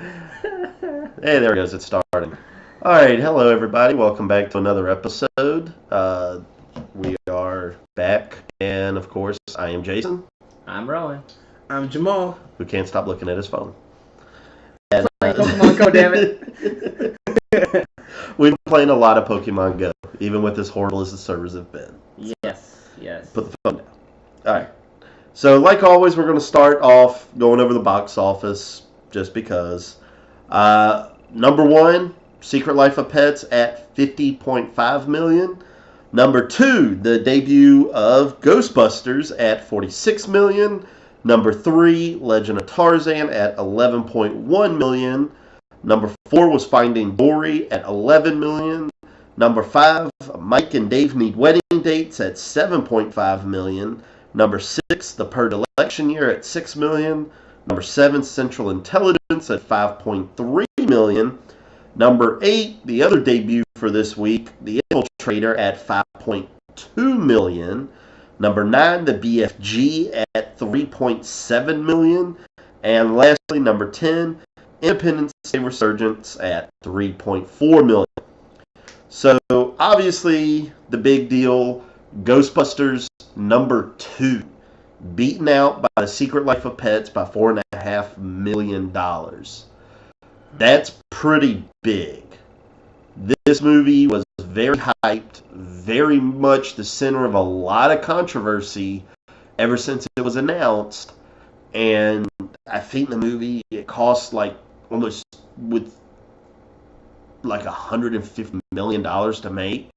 Hey, there it goes. It's starting. All right. Hello, everybody. Welcome back to another episode. We are back. And, of course, I am Jason, I'm Rowan. I'm Jamal. who can't stop looking at his phone. And, Playing Pokemon Go, damn it. We've been playing a lot of Pokemon Go, even with as horrible as the servers have been. Yes. Put the phone down. All right. So, like always, we're going to start off going over the box office, just because. Number one, Secret Life of Pets at $50.5 million. Number two, the debut of Ghostbusters at $46 million. Number three, Legend of Tarzan at $11.1 million. Number four was Finding Dory at $11 million. Number five, Mike and Dave Need Wedding Dates at $7.5 million. Number six, The Purge Election Year at $6 million. Number seven, Central Intelligence at $5.3 million. Number eight, the other debut for this week, The Infiltrator at $5.2 million. Number nine, The BFG at $3.7 million. And lastly, number 10, Independence Day Resurgence at $3.4 million. So, obviously, the big deal, Ghostbusters number two, beaten out by The Secret Life of Pets by $4.5 million. That's pretty big. This movie was very hyped, very much the center of a lot of controversy ever since it was announced. And I think the movie, it cost like almost with like $150 million to make,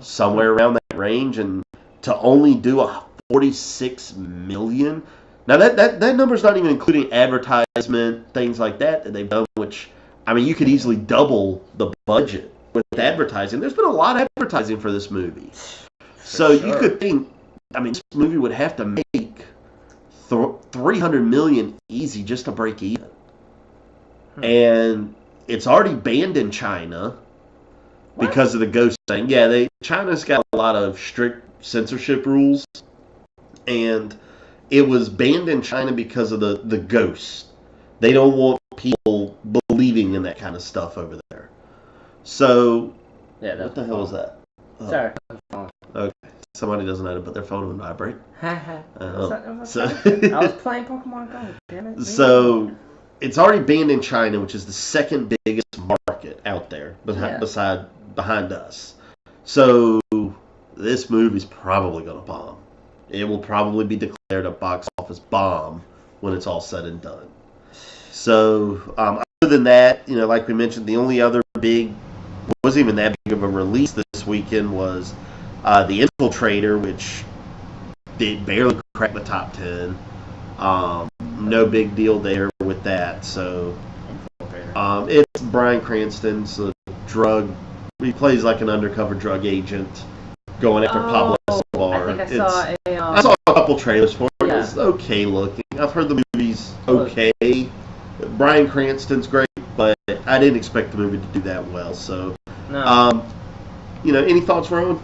somewhere around that range, and to only do a $46 million. Now that number's not even including advertisement, things like that they've done, which, I mean, you could easily double the budget with advertising. There's been a lot of advertising for this movie. So sure. You could think, I mean, this movie would have to make $300 million easy just to break even. And it's already banned in China because of the ghost thing. Yeah, China's got a lot of strict censorship rules, and it was banned in China because of the ghosts. They don't want people believing in that kind of stuff over there. So, Yeah, what the hell was that? Oh. Sorry. Okay, somebody doesn't know to put their phone on vibrate. I So was playing Pokemon Go, damn it. So, it's already banned in China, which is the second biggest market out there behind us. So, this movie's probably going to bomb. It will probably be declared a box office bomb when it's all said and done. So, other than that, like we mentioned, the only other wasn't even that big of a release this weekend was The Infiltrator, which did barely crack the top 10. No big deal there with that. So, it's Bryan Cranston's he plays like an undercover drug agent going after Pablo Escobar. I saw a couple trailers for it. Yeah. It's okay looking. I've heard the movie's okay. Bryan Cranston's great, but I didn't expect the movie to do that well. So, no. Any thoughts, Rowan?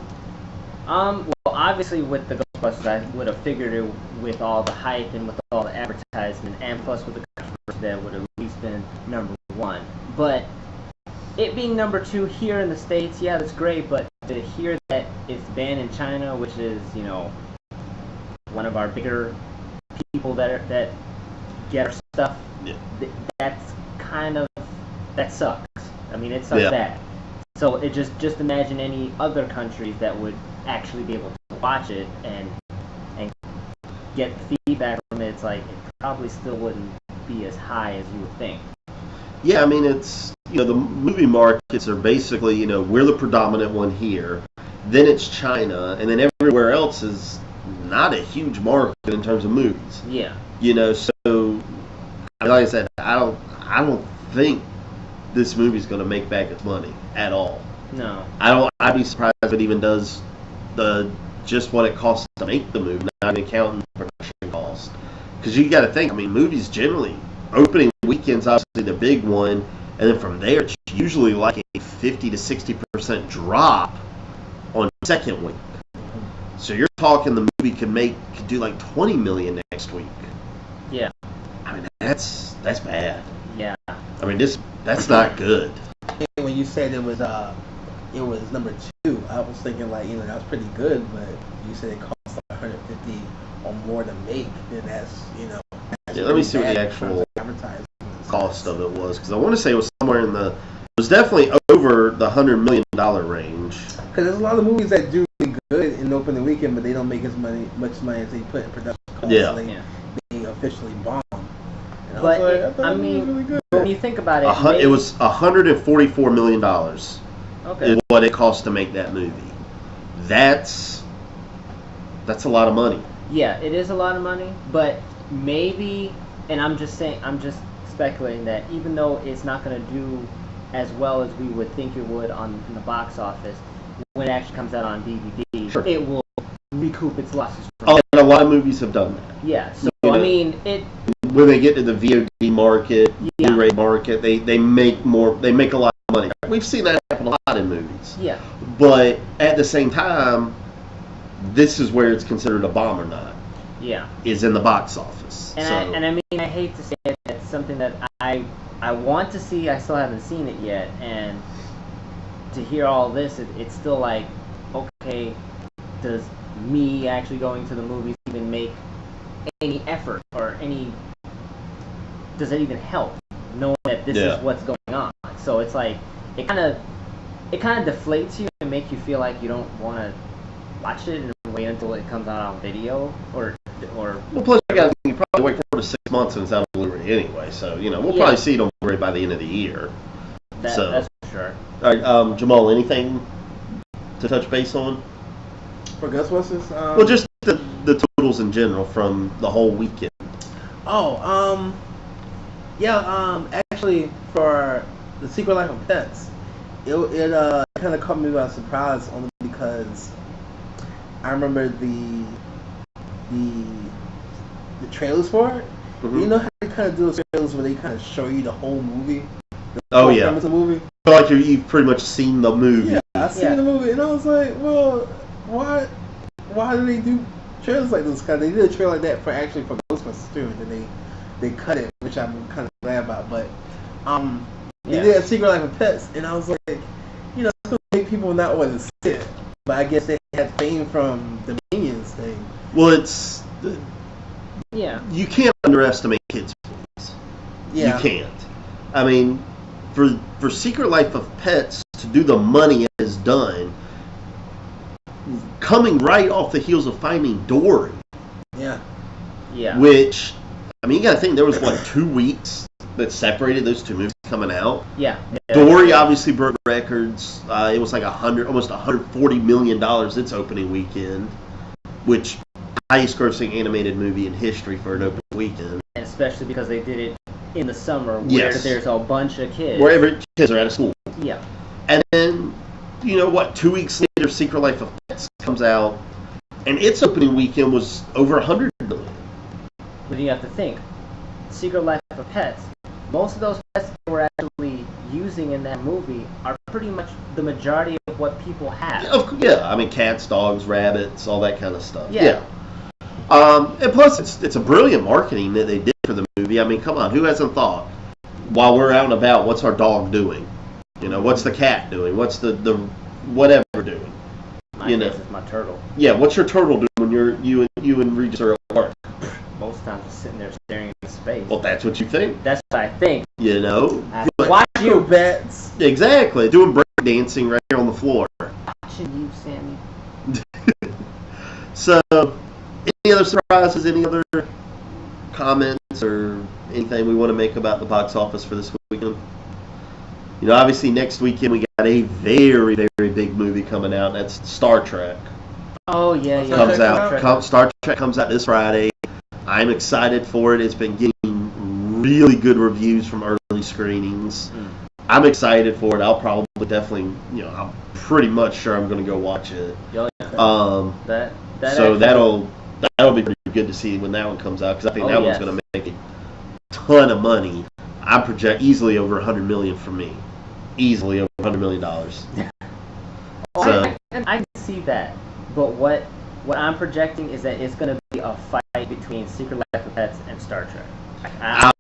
Well, obviously with the Ghostbusters, I would have figured it with all the hype and with all the advertisement, and plus with the controversy, that would have at least been number one. But it being number two here in the States, yeah, that's great, but to hear that it's banned in China, which is, one of our bigger people that get our stuff, yeah. That sucks. I mean, it sucks bad. So it just imagine any other countries that would actually be able to watch it and get feedback from it. It's like, it probably still wouldn't be as high as you would think. Yeah, I mean, it's, the movie markets are basically, we're the predominant one here. Then it's China, and then everywhere else is not a huge market in terms of movies. Yeah. So, like I said, I don't think this movie's going to make back its money at all. No. I'd be surprised if it even does just what it costs to make the movie, not even counting production costs. Because you got to think, I mean, movies generally, opening weekend's obviously the big one, and then from there it's usually like a 50 to 60% drop on second week. So you're talking the movie could do like $20 million next week. Yeah. I mean, that's bad. Yeah. I mean, that's not good. And when you said it was number 2, I was thinking like that was pretty good, but you said it cost like 150 or more to make, then that's That's Yeah, let me see what the actual cost of it was, because I want to say it was somewhere in the. It was definitely over the $100 million range. Because there's a lot of movies that do really good in opening weekend, but they don't make much money as they put in production costs. Yeah. So they officially bomb. But I mean, really good. When you think about it, it was $144 million. Okay. Is what it cost to make that movie. That's a lot of money. Yeah, it is a lot of money, but maybe, and I'm just speculating that even though it's not going to do as well as we would think it would in the box office, when it actually comes out on DVD, sure, it will recoup its losses. And a lot of movies have done that. Yeah, so I mean, when they get to the VOD market, Blu-ray market, they make more. They make a lot of money. We've seen that happen a lot in movies. Yeah. But at the same time, this is where it's considered a bomb or not. Yeah. Is in the box office. And I mean, I hate to say it, it's something that I want to see. I still haven't seen it yet, and to hear all this, it's still like, okay, does me actually going to the movies even make any effort or does it even help knowing that this is what's going on? So it's like it kind of deflates you and make you feel like you don't want to watch it and wait until it comes out on video or. Well, plus you probably wait 4 to 6 months and it's out on Blu-ray anyway. So we'll probably see it on Blu-ray by the end of the year. That's for sure. All right, Jamal, anything to touch base on? For Ghostbusters? Well, just the totals in general from the whole weekend. Actually, for The Secret Life of Pets, it kind of caught me by surprise only because I remember the trailers for it. Mm-hmm. You know how they kind of do those trailers where they kind of show you the whole movie? Premise of the movie? I feel like you've pretty much seen the movie. Yeah, I've seen the movie, and I was like, well, why do they do trailers like this? Because they did a trailer like that for Ghostbusters too, and then they cut it, which I'm kind of glad about. But they did a Secret Life of Pets, and I was like, it's going to make people not want to see it. But I guess they had fame from the Minions thing. Well, it's you can't underestimate kids' movies. Yeah, you can't. I mean, for Secret Life of Pets to do the money it has done, coming right off the heels of Finding Dory. Yeah. Which, I mean, you got to think there was 2 weeks that separated those two movies coming out. Yeah. Dory obviously broke records. It was like almost $140 million its opening weekend, which highest grossing animated movie in history for an opening weekend. And especially because they did it in the summer where there's a bunch of kids. Where every kids are out of school. Yeah. And then, 2 weeks later, Secret Life of Pets comes out, and its opening weekend was over $100 million. But you have to think, Secret Life of Pets, most of those pets they were actually using in that movie are pretty much the majority of what people have. Yeah, I mean, cats, dogs, rabbits, all that kind of stuff. Yeah. And plus, it's a brilliant marketing that they did for the movie. I mean, come on, who hasn't thought, while we're out and about, what's our dog doing? What's the cat doing? What's the whatever doing? My guess is my turtle. Yeah, what's your turtle doing when you and Regis are at work? Most times just sitting there staring into space. Well, that's what you think. That's what I think. Watch you, bets. Exactly, doing break dancing right here on the floor. Watching you, Sammy. So, any other surprises? Any other comments or anything we want to make about the box office for this weekend? Obviously next weekend we got a very, very big movie coming out. That's Star Trek. Oh yeah. Star Trek comes out this Friday. I'm excited for it. It's been getting really good reviews from early screenings. I'm excited for it. I'll probably definitely, I'm pretty much sure I'm going to go watch it. That'll be pretty good to see when that one comes out, because I think that one's going to make a ton of money. I project easily over $100 million for me. Easily over $100 million. I can see that, but what I'm projecting is that it's going to be a fight between Secret Life of Pets and Star Trek. I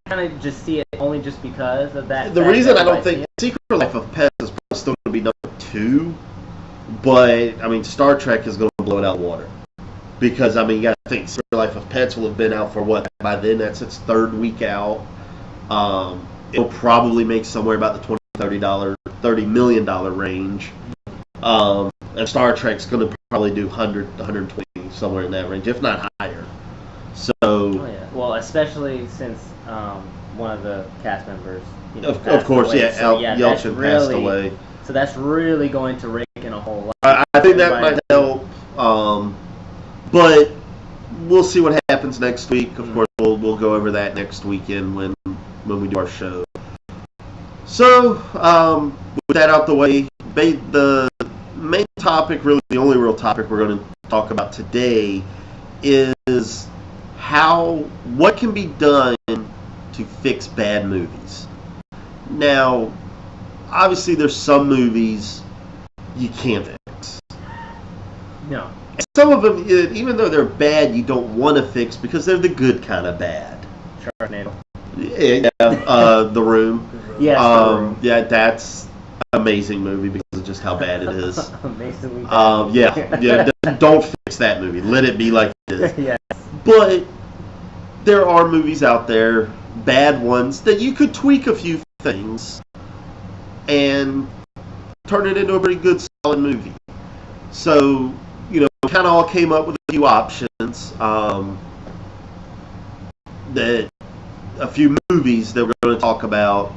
kind kind of just see it only just because of that. The reason I don't think Secret Life of Pets is probably still going to be number 2, but I mean Star Trek is going to blow it out of the water. Because, I mean, you got to think Secret Life of Pets will have been out for what? By then, that's its 3rd week out. It'll probably make somewhere about the $30 million range. And Star Trek's going to probably do 100, 120, somewhere in that range, if not higher. So. Oh, yeah. Well, especially since one of the cast members, of course, away. yeah, So, Yelchin passed away. So that's really going to rake in a whole lot. I think that might help. But we'll see what happens next week. Of course, we'll go over that next weekend when we do our show. So, with that out the way, the main topic, really the only real topic we're going to talk about today is what can be done to fix bad movies. Now, obviously there's some movies you can't fix. No. Some of them, even though they're bad, you don't want to fix because they're the good kind of bad. Sharknado. Yeah, The Room. Yes, The Room. Yeah, that's an amazing movie because of just how bad it is. Amazingly bad. Yeah. Don't fix that movie. Let it be like it is. Yes. But there are movies out there, bad ones, that you could tweak a few things and turn it into a pretty good, solid movie. So, kind of all came up with a few options. That a few movies that we're going to talk about,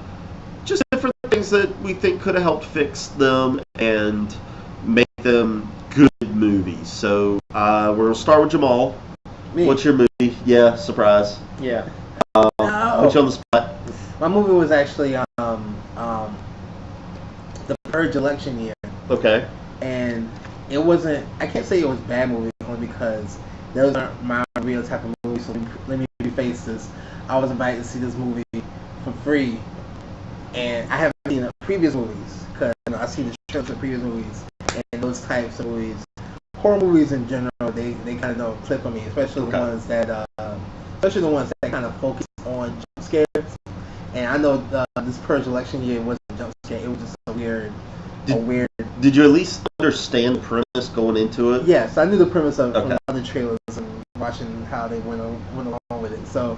just different things that we think could have helped fix them and make them good movies. So we're going to start with Jamal. Me. What's your movie? Yeah, surprise. Yeah. Put you on the spot. My movie was actually the Purge election year. Okay. And it wasn't, I can't say it was a bad movie only because those aren't my real type of movies, so let me face this. I was invited to see this movie for free, and I haven't seen the previous movies because I've seen the trailers of previous movies, and those types of movies, horror movies in general, they kind of don't click on me, especially the ones that kind of focus on jump scares. And I know this Purge election year wasn't a jump scare; it was just a weird. Did you at least understand the premise going into it? Yes, I knew the premise of from other trailers and watching how they went along with it. So,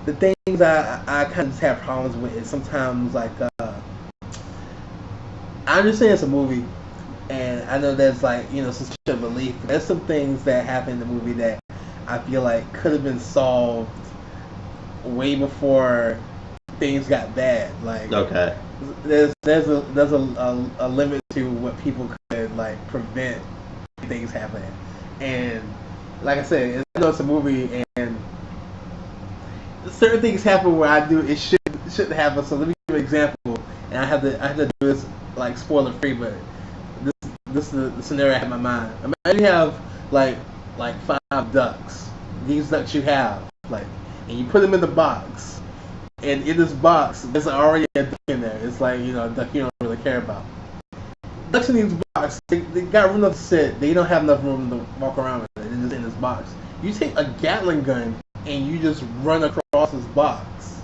the things I kind of just have problems with is sometimes I understand it's a movie, and I know there's some sort of belief. But there's some things that happen in the movie that I feel like could have been solved way before things got bad. Okay. There's a limit to what people could prevent things happening, and like I said, I know it's a movie, and certain things happen where it shouldn't happen. So let me give an example, and I have to do this spoiler free, but this is the scenario I have in my mind. Imagine you have like 5 ducks. These ducks you have and you put them in the box. And in this box, there's already a duck in there. It's a duck you don't really care about. Ducks in these boxes, they got room enough to sit. They don't have enough room to walk around with it. They're just in this box. You take a Gatling gun and you just run across this box.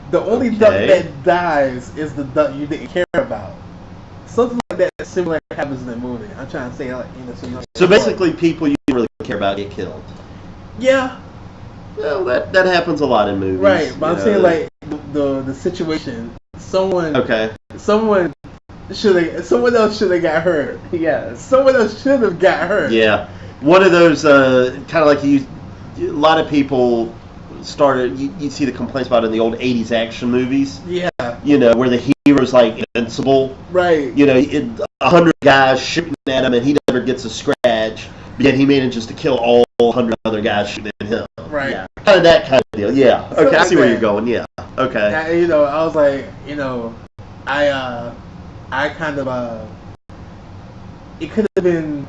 The only duck that dies is the duck you didn't care about. Something like that similar happens in the movie. I'm trying to say So basically, people you don't really care about get killed. Yeah. Well, that happens a lot in movies. Right, but I'm saying the situation. Someone else should have got hurt. Yeah, someone else should have got hurt. Yeah, one of those kind of like a lot of people started. You see the complaints about in the old '80s action movies. Yeah. Where the hero's invincible. Right. 100 guys shooting at him and he never gets a scratch. Yet he manages to kill all 100 other guys shooting at him. Right. Yeah. Kind of that kind of deal. Yeah. Okay, I see where you're going. Yeah. Okay. I was like, I kind of it could have been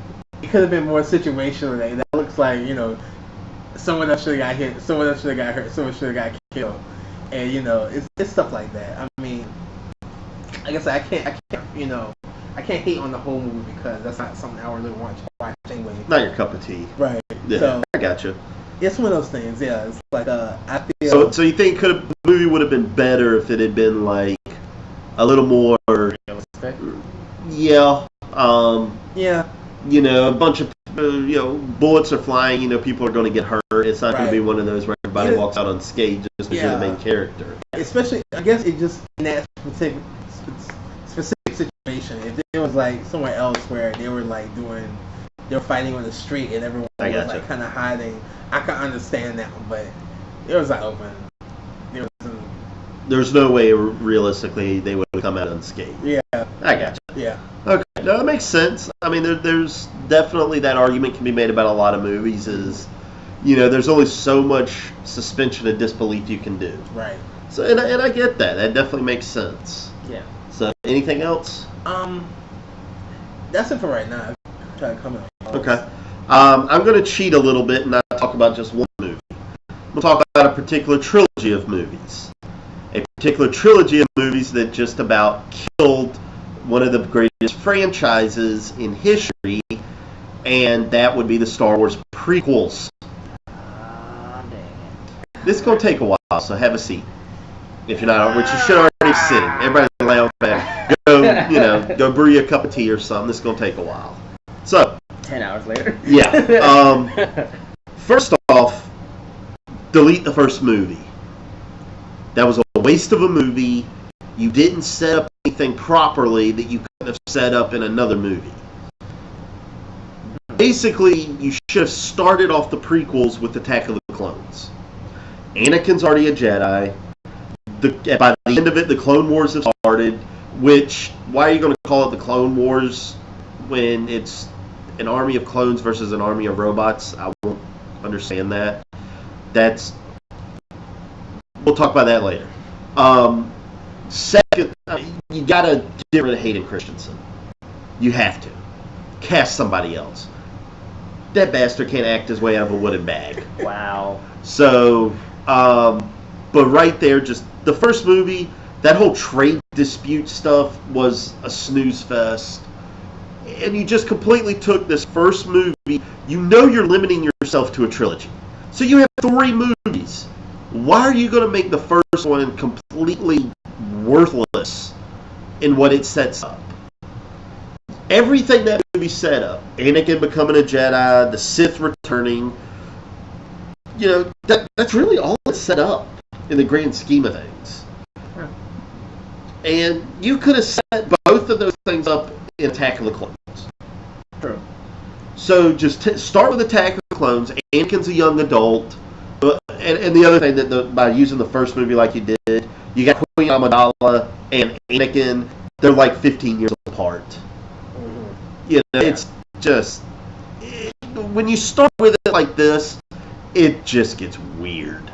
more situational. That looks like someone else should have got hit, someone else should have got hurt, someone should have got killed, and it's stuff like that. I mean, like I said, I can't hate on the whole movie because that's not something I really want to watch anyway. Not your cup of tea. Right. Yeah, so, I got you. It's one of those things. Yeah, it's like I feel. So you think the movie would have been better if it had been like a little more, Realistic. yeah, Yeah. a bunch of bullets are flying. People are going to get hurt. It's not going to be one of those where everybody walks out unscathed just because you're the main character. Especially, I guess it just in that specific situation. If there was like somewhere else where they were fighting on the street and everyone was like kind of hiding, I can understand that. But it was like open. There's no way realistically they would come out unscathed. Yeah, I gotcha. Yeah. Okay, no, that makes sense. I mean, there's definitely that argument can be made about a lot of movies. Is there's only so much suspension of disbelief you can do. Right. So and I get that. That definitely makes sense. Yeah. So anything else? That's it for right now. Try to come in. Okay. I'm going to cheat a little bit and not talk about just one movie. We'll talk about a particular trilogy of movies. A particular trilogy of movies that just about killed one of the greatest franchises in history, and that would be the Star Wars prequels. Dang it. This is going to take a while, so have a seat. If you're not, which you should already be sitting. Everybody lay on back. Go brew you a cup of tea or something. This is going to take a while. So 10 hours later. Yeah. First off, delete the first movie. That was a waste of a movie. You didn't set up anything properly that you couldn't have set up in another movie. Basically, you should have started off the prequels with Attack of the Clones. Anakin's already a Jedi. By the end of it, the Clone Wars have started. Which, why are you going to call it the Clone Wars when it's an army of clones versus an army of robots? I won't understand that. We'll talk about that later. Second, you gotta get rid of Hayden Christensen. You have to. Cast somebody else. That bastard can't act his way out of a wooden bag. Wow. So, but right there, just the first movie, that whole trade dispute stuff was a snooze fest. And you just completely took this first movie. You're limiting yourself to a trilogy. So you have 3 movies. Why are you going to make the first one completely worthless in what it sets up? Everything that movie set up, Anakin becoming a Jedi, the Sith returning, that's really all it's set up in the grand scheme of things. Huh. And you could have set both of those things up in Attack of the Clones. True. So just start with Attack of the Clones. Anakin's a young adult. And the other thing, that by using the first movie like you did, you got Queen Amidala and Anakin. They're like 15 years apart. Mm-hmm. It's just... when you start with it like this, it just gets weird.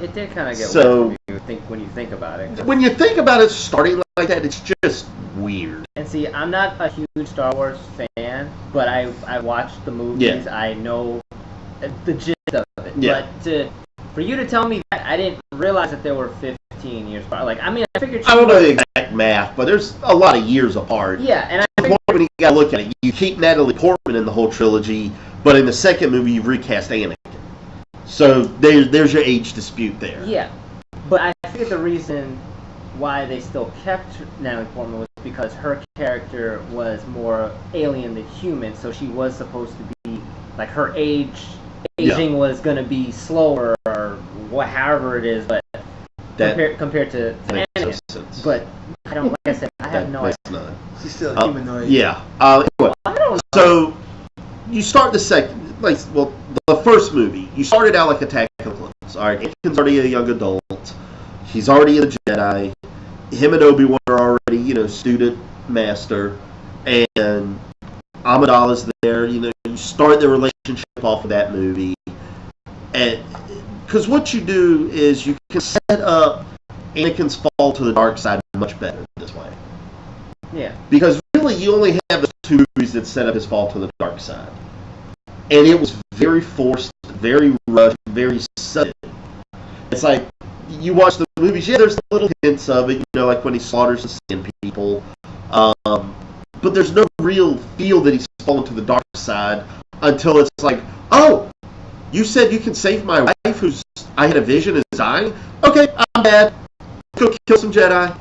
It did kind of get weird when you think about it. When you think about it starting like that, it's just weird. And see, I'm not a huge Star Wars fan, but I watched the movies. Yeah. I know the gist of it. Yeah. But for you to tell me that, I didn't realize that there were 15 years apart. I figured... I don't know the exact math, but there's a lot of years apart. Yeah, and I figured... when you gotta look at it, you keep Natalie Portman in the whole trilogy, but in the second movie, you've recast Anakin. So there's your age dispute there. Yeah, but I figured the reason why they still kept Natalie Portman was because her character was more alien than human, so she was supposed to be, like, her aging was going to be slower, or however it is, but compared to Anakin. No, but I don't, like I said, I have no idea. She's still a humanoid. Yeah. Well, I don't know. So you start the first movie, you started out like Attack of the Clones. All right, Anakin's already a young adult. He's already a Jedi. Him and Obi-Wan are already, student master, and Amidala's there. You start the relationship off of that movie, and because what you do is you can set up Anakin's fall to the dark side much better this way. Yeah. Because really, you only have the 2 movies that set up his fall to the dark side, and it was very forced, very rushed, very sudden. It's like, you watch the movies, there's little hints of it, like when he slaughters the Sand people, but there's no real feel that he's fallen to the dark side until it's like, oh, You said you can save my wife, who's I had a vision is dying. Okay, I'm bad. Go kill some Jedi.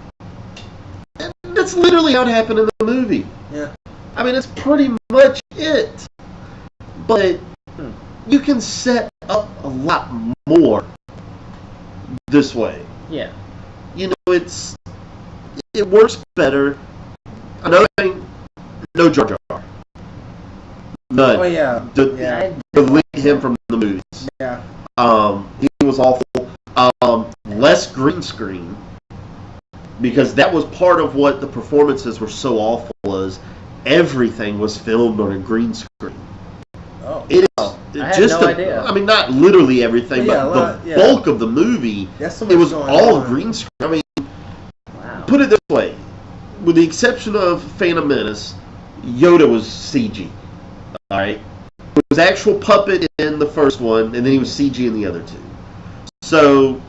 And that's literally how it happened in the movie. Yeah. I mean, that's pretty much it. But you can set up a lot more this way. Yeah. You know, it works better. Another thing, no Jar Jar. None. Oh yeah. Delete him from the movies. Yeah. He was awful. Less green screen, because that was part of what the performances were so awful. Was everything was filmed on a green screen. Oh. It is I had just no idea. I mean, not literally everything, Yeah, but the bulk of the movie, it was all green screen. I mean, Wow. put it this way: with the exception of Phantom Menace, Yoda was CG. All right, it was actual puppet in the first one, and then he was CG in the other two. So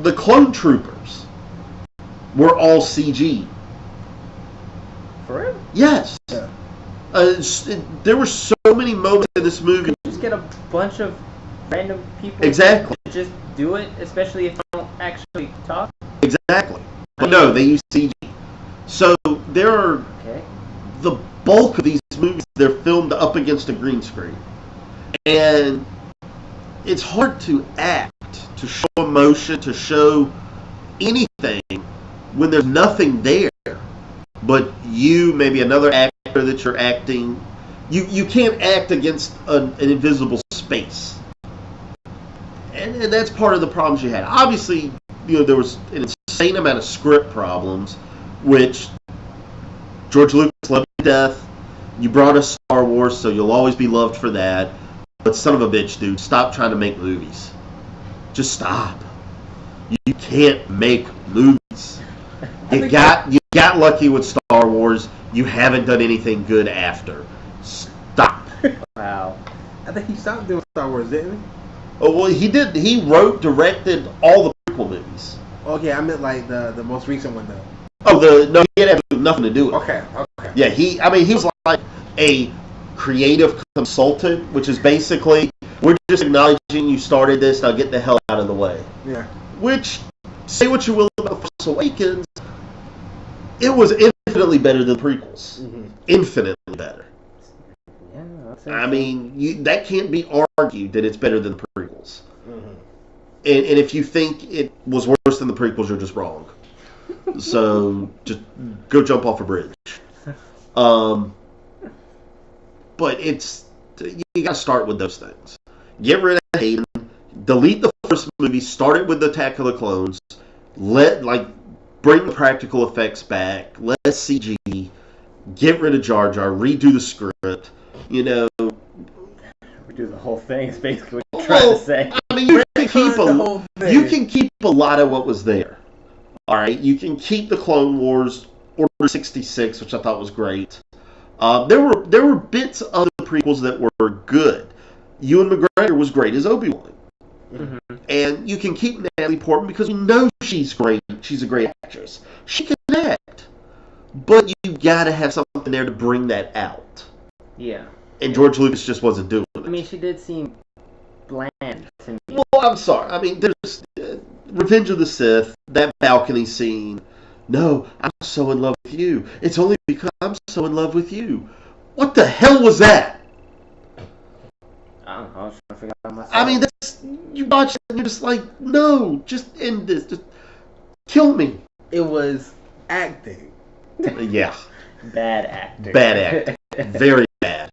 the clone troopers were all CG. For real? Yes. Yeah. There were so many moments in this movie. Just get a bunch of random people. Exactly. To just do it, especially if I don't actually talk. Exactly. But no, they use CG. So there are Okay. the bulk of these movies, they're filmed up against a green screen. And it's hard to act, to show emotion, to show anything when there's nothing there but you, maybe another actor that you're acting. You can't act against an invisible space. And that's part of the problems you had. Obviously, there was an insane amount of script problems, which George Lucas loved to death. You brought us Star Wars, so you'll always be loved for that. But son of a bitch, dude, stop trying to make movies. Just stop. You can't make movies. You got lucky with Star Wars. You haven't done anything good after. Stop. Wow. I think he stopped doing Star Wars, didn't he? Oh well, he did. He wrote, directed all the prequel movies. Okay, I meant like the most recent one though. Oh, no, he had absolutely nothing to do with it. Okay. Yeah, he was like a creative consultant, which is basically, we're just acknowledging you started this, now get the hell out of the way. Yeah. Which, say what you will about Force Awakens, it was infinitely better than the prequels. Mm-hmm. Infinitely better. Yeah. I mean, that can't be argued that it's better than the prequels. Mm-hmm. And if you think it was worse than the prequels, you're just wrong. So just go jump off a bridge. But you got to start with those things. Get rid of Hayden. Delete the first movie. Start it with the Attack of the Clones. Bring the practical effects back. Let CG. Get rid of Jar Jar. Redo the script. We do the whole thing. Is basically what you're trying to say. I mean, you can keep a lot of what was there. All right, you can keep the Clone Wars, Order 66, which I thought was great. There were bits of the prequels that were good. Ewan McGregor was great as Obi-Wan. Mm-hmm. And you can keep Natalie Portman because we know she's great. She's a great actress. She can act. But you got to have something there to bring that out. Yeah. And George Lucas just wasn't doing it. I mean, she did seem bland to me. Well, I'm sorry. I mean, there's Revenge of the Sith, that balcony scene. No, I'm so in love with you. It's only because I'm so in love with you. What the hell was that? I don't know. I was trying to figure out myself. I mean, you watch it and you're just like, no, just end this. Just kill me. It was acting. Yeah. Bad acting. Bad acting. Very bad.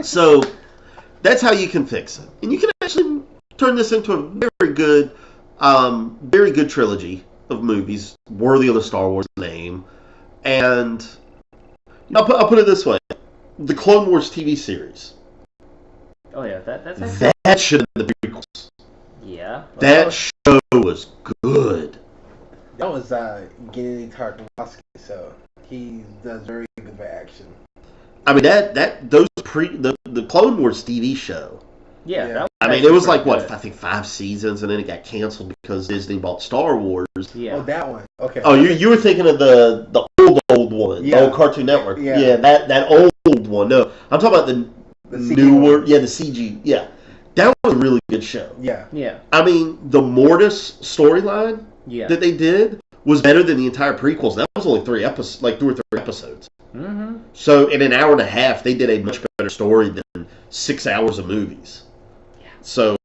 So, that's how you can fix it. And you can actually turn this into a very good trilogy of movies worthy of the Star Wars name. And I'll put it this way: the Clone Wars TV series. Oh yeah, that's actually... That should have been the prequels. Yeah. That show was good. That was Gennady Tartakovsky, so he does very good for action. I mean the Clone Wars TV show. Yeah. Yeah. That was I mean, it was like good. I think 5 seasons, and then it got canceled because Disney bought Star Wars. Yeah. Oh, that one. Okay. Oh, you were thinking of the old one, Yeah. the old Cartoon Network. Yeah. Yeah, that old one. No, I'm talking about newer. Yeah, the CG. Yeah, that was a really good show. Yeah. Yeah. I mean, the Mortis storyline Yeah. that they did was better than the entire prequels. That was only 2 or 3 episodes. Mm-hmm. So in an hour and a half, they did a much better story than 6 hours of movies. Yeah. So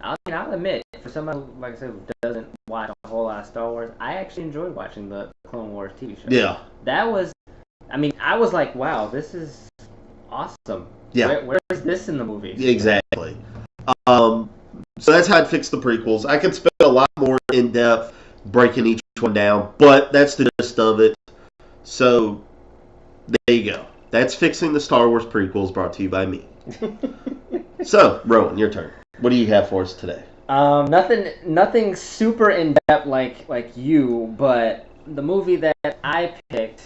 I'll admit, for somebody who, like I said, who doesn't watch a whole lot of Star Wars, I actually enjoyed watching the Clone Wars TV show. yeah, That was, I mean, I was like, wow, this is awesome. yeah, Where is this in the movies? exactly. So that's how I'd fix the prequels. I could spend a lot more in depth breaking each one down, but that's the gist of it. So there you go. That's fixing the Star Wars prequels, brought to you by me. So, Rowan, your turn. What do you have for us today? Nothing super in depth like you, but the movie that I picked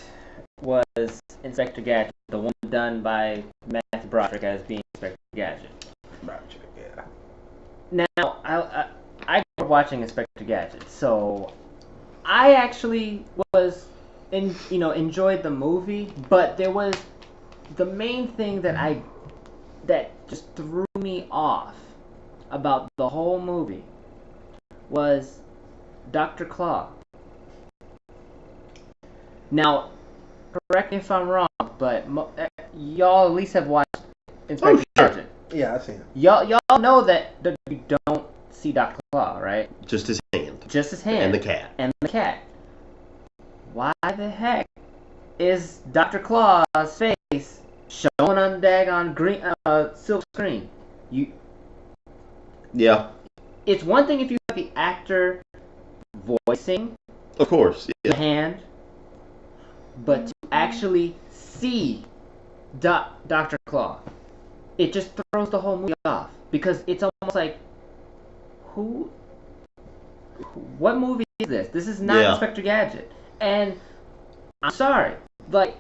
was Inspector Gadget, the one done by Matthew Broderick as being Inspector Gadget. Yeah. Now, I grew up watching Inspector Gadget, so I actually enjoyed the movie, but there was the main thing that just threw me off about the whole movie was Dr. Claw. Now, correct me if I'm wrong, but y'all at least have watched Inspector Gadget. Yeah, I've seen it. Y'all know that you don't see Dr. Claw, right? Just his hand. Just his hand. And the cat. And the cat. Why the heck is Dr. Claw's face showing on the daggone green silk screen? Yeah. It's one thing if you have the actor voicing Of course. the hand, but to actually see Dr. Claw, it just throws the whole movie off, because it's almost like, what movie is this? This is not Inspector Gadget. And I'm sorry, like,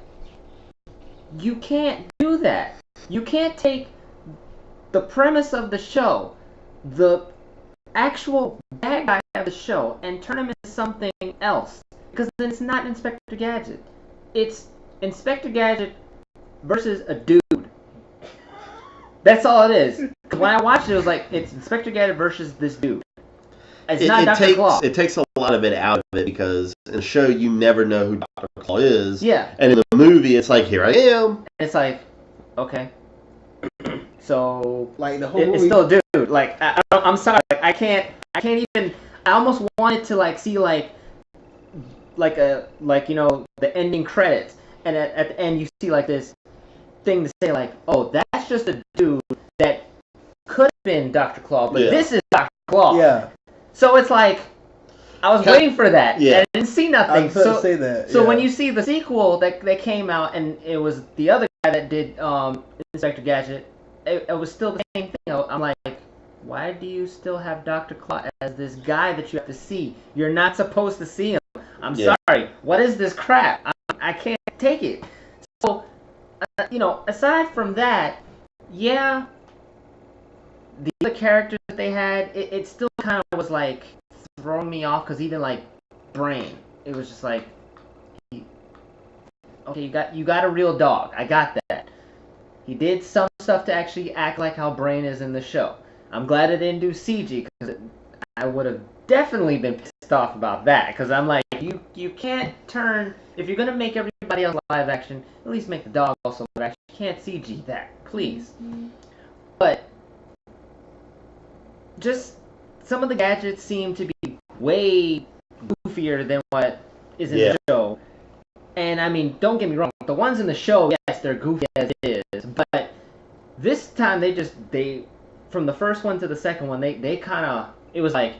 you can't do that. You can't take the premise of the show, the actual bad guy of the show, and turn him into something else, because then it's not Inspector Gadget. It's Inspector Gadget versus a dude. That's all it is. When I watched it was like, it's Inspector Gadget versus this dude. It's not Dr. Claw. It takes a lot of it out of it, because in the show you never know who Dr. Claw is. Yeah. And in the movie it's like, here I am. It's like, okay. So like the whole movie, it's still a dude. Like, I'm sorry, like, I can't even. I almost wanted to like see the ending credits, and at the end you see like this thing to say like, oh, that's just a dude that could have been Dr. Claw, but this is Dr. Claw. Yeah. So it's like, I was waiting for that, and I didn't see nothing. I was going to say that. So when you see the sequel that came out, and it was the other guy that did Inspector Gadget, it was still the same thing. I'm like, why do you still have Dr. Claw as this guy that you have to see? You're not supposed to see him. I'm sorry. What is this crap? I can't take it. So, aside from that, the other characters that they had, it still kind of was like throwing me off, because even like Brain, it was just like, okay, you got a real dog. I got that. He did some stuff to actually act like how Brain is in the show. I'm glad it didn't do CG, because I would have definitely been pissed off about that, because I'm like, you can't turn, if you're gonna make everybody else live action, at least make the dog also live action. You can't CG that, please. But just some of the gadgets seem to be way goofier than what is in the show. And I mean, don't get me wrong, the ones in the show, yes, they're goofy as it is, but this time they from the first one to the second one, they kind of, it was like,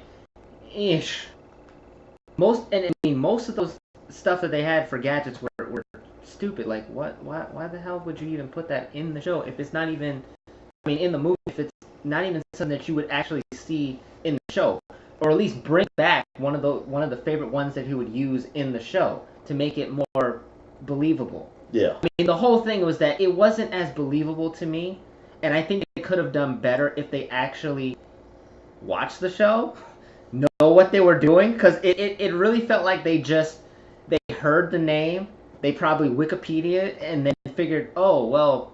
ish. Most of those stuff that they had for gadgets were stupid. Like, why the hell would you even put that in the show if it's not even, in the movie, if it's not even something that you would actually see in the show, or at least bring back one of the favorite ones that he would use in the show to make it more believable. Yeah. The whole thing was that it wasn't as believable to me, and I think they could have done better if they actually watched the show, know what they were doing, because it really felt like they heard the name, they probably Wikipedia it, and then figured, oh, well,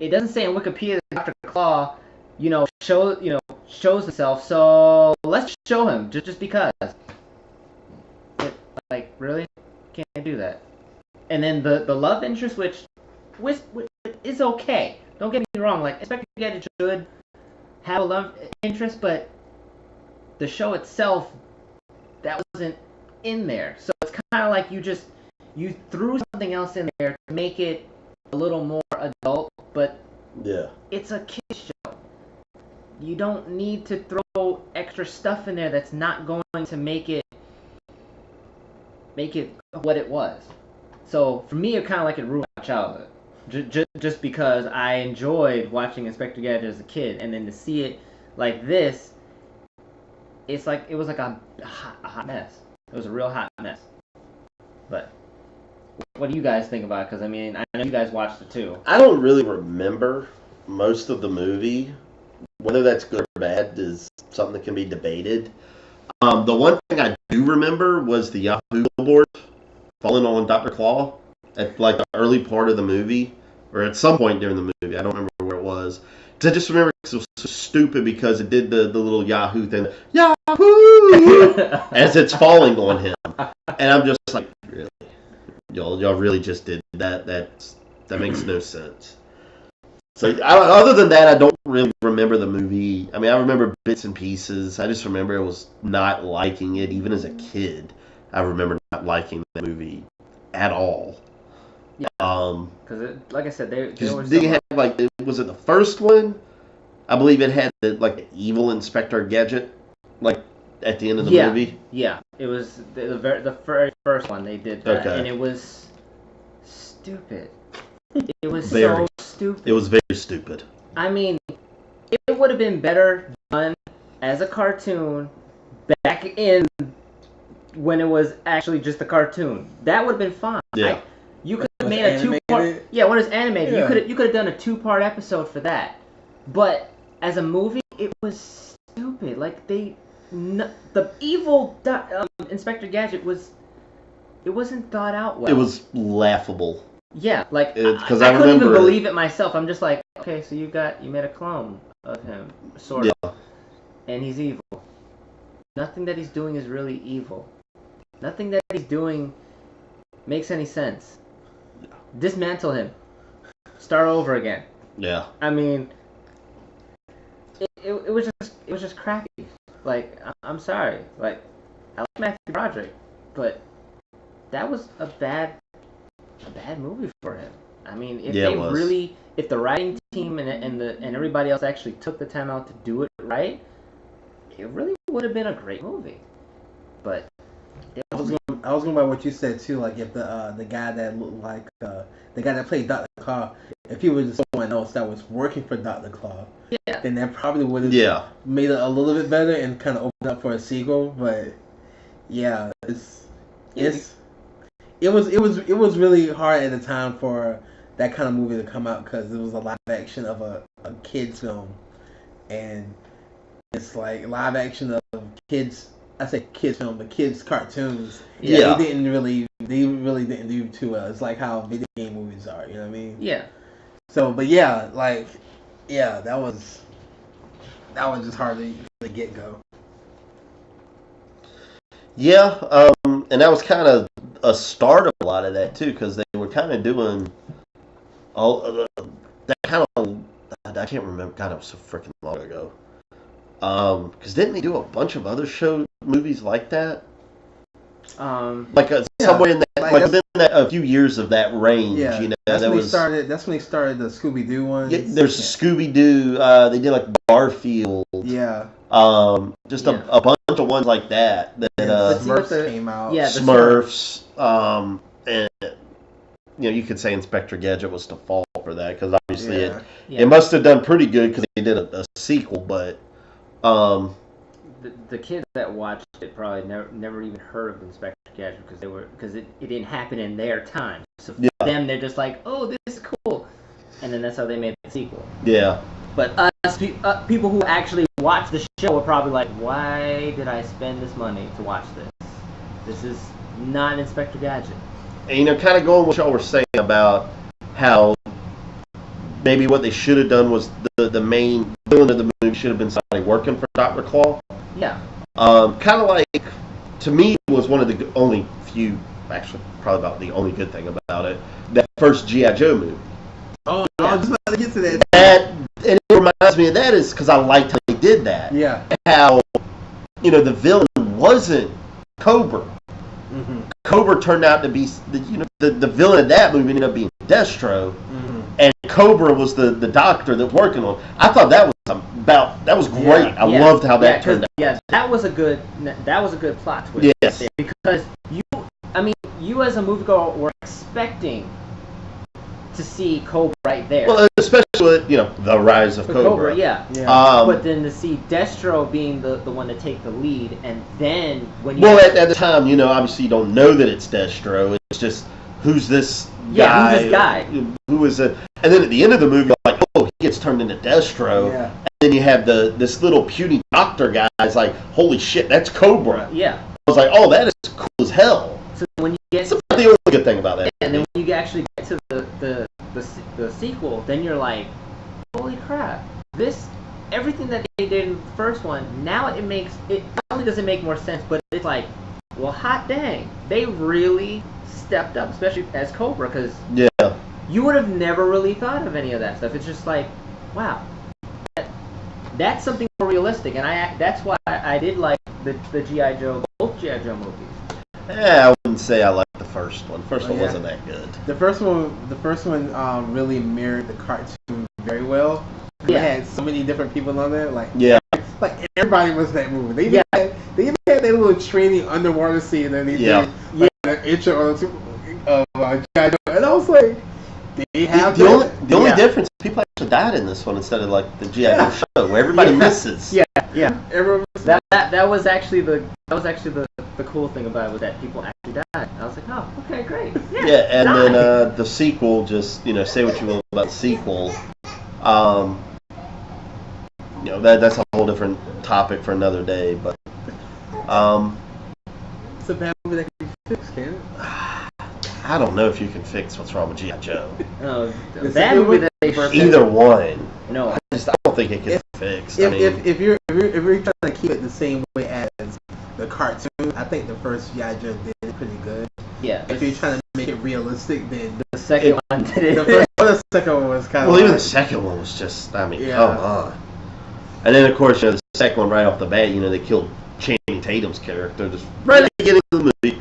it doesn't say in Wikipedia that Dr. Claw, shows himself. So let's show him just because. Like really, can't do that. And then the love interest, which is okay. Don't get me wrong. Like Inspector Gadget should have a love interest, but the show itself, that wasn't in there. So it's kind of like you threw something else in there to make it a little more adult, but yeah, it's a kids show. You don't need to throw extra stuff in there that's not going to make it what it was. So for me, it kind of like it ruined my childhood, just because I enjoyed watching Inspector Gadget as a kid, and then to see it like this, it was like a hot mess. It was a real hot mess. But what do you guys think about it? Because I mean, I know you guys watched it too. I don't really remember most of the movie. Whether that's good or bad is something that can be debated. The one thing I do remember was the Yahoo billboard falling on Dr. Claw at like the early part of the movie, or at some point during the movie. I don't remember where it was. Because I just remember it was so stupid because it did the little Yahoo thing, Yahoo, as it's falling on him, and I'm just like, really, y'all really just did that? That makes no sense. So other than that, I don't really remember the movie. I mean, I remember bits and pieces. I just remember I was not liking it, even as a kid. I remember not liking that movie at all. Yeah. Because like I said, they had like, was it the first one? I believe it had the evil Inspector Gadget, like at the end of the movie. Yeah, it was the very first one they did that, and it was stupid. It was so stupid. It was very stupid. I mean, it would have been better done as a cartoon back in when it was actually just a cartoon. That would have been fine. Yeah. You could have made a 2-part. Yeah, when it's animated, yeah. You could have done a 2-part episode for that. But as a movie, it was stupid. Like the evil Inspector Gadget wasn't thought out well. It was laughable. Yeah, like I couldn't even believe it myself. I'm just like, okay, so you made a clone of him, sort of, and he's evil. Nothing that he's doing is really evil. Nothing that he's doing makes any sense. Dismantle him. Start over again. Yeah. I mean, it was just crappy. Like, I'm sorry. Like, I like Matthew Broderick, but that was a bad movie for him. I mean, if the writing team and everybody else actually took the time out to do it right, it really would have been a great movie. But I was going by what you said too. Like if the guy that looked like the guy that played Dr. Claw, if he was someone else that was working for Dr. Claw, then that probably would have made it a little bit better and kind of opened up for a sequel. But yeah, it was really hard at the time for that kind of movie to come out because it was a live action of a kids film, and it's like live action of kids. I say kids film, but kids cartoons. Yeah, they really didn't do too well. It's like how video game movies are. You know what I mean? Yeah. So, but yeah, that was just hard to get go. Yeah, and that was kind of a start of a lot of that too, because they were kind of doing all that kind of. I can't remember. God, it was so freaking long ago. Because didn't they do a bunch of other movies like that? Somewhere in that, within a few years of that range. Yeah, you know, that's when they started the Scooby Doo ones. Yeah, there's Scooby Doo. They did like Garfield. Yeah. Just a bunch of ones like that. Smurfs came out. Yeah, Smurfs. And you could say Inspector Gadget was to fall for that because obviously it must have done pretty good because they did a sequel, but. The kids that watched it probably never even heard of Inspector Gadget because it didn't happen in their time. So for them, they're just like, oh, this is cool, and then that's how they made the sequel. Yeah. But us people who actually watch the show are probably like, why did I spend this money to watch this? This is not Inspector Gadget. And kind of going with what y'all were saying about how maybe what they should have done was the main villain of the movie should have been somebody working for Dr. Claw. Yeah. Kind of like, to me, it was one of the only few, actually, probably about the only good thing about it, that first G.I. Joe movie. Oh, I was just about to get to that. And it reminds me of that is because I liked how they did that. Yeah. How, the villain wasn't Cobra. Mm-hmm. Cobra turned out to be, the villain of that movie ended up being Destro. Mm-hmm. And Cobra was the doctor that working on. I thought that was great. I loved how that turned out. Yeah, that was a good plot twist. Yes. There because you as a moviegoer were expecting to see Cobra right there. Well, especially with, the rise of Cobra. Yeah. But then to see Destro being the one to take the lead, and then when you... Well, at the time, obviously you don't know that it's Destro. It's just, who's this guy? Yeah, who's this guy? Who is it? And then at the end of the movie, you're like, oh, he gets turned into Destro. Yeah. And then you have this little puny doctor guy. It's like, holy shit, that's Cobra. Yeah. I was like, oh, that is cool as hell. So when you get... That's the only good thing about that. And then when you actually get to the sequel, then you're like, holy crap, everything that they did in the first one, now it not only does it make more sense, but it's like, well, hot dang, they really stepped up, especially as Cobra, because you would have never really thought of any of that stuff. It's just like, wow, that's something more realistic, and that's why I did like the G.I. Joe, both G.I. Joe movies. Yeah, I wouldn't say I liked the first one. First one wasn't that good. The first one really mirrored the cartoon very well. They had so many different people on there. Like everybody was in that movie. They even had that little training underwater scene, and they did an intro of G.I. Joe, and I was like, they have the only difference is people actually died in this one instead of like the G.I. Joe show where everybody misses. Yeah. Everyone that was actually the cool thing about it, was that people actually died. I was like, oh, okay, great. Yeah, and then the sequel, just say what you will about the sequel. That's a whole different topic for another day. But it's a bad movie that can be fixed, can it? I don't know if you can fix what's wrong with G.I. Joe. That movie that they first either one. No, I don't think it can be fixed. If you're trying to keep it the same way as the cartoon, I think the first G.I. Joe did pretty good. Yeah. If you're trying to make it realistic, then the second one did it. The second one was kind of. Well, even the second one was just. Come on. And then of course, the second one right off the bat, they killed Channing Tatum's character just right at the beginning of the movie.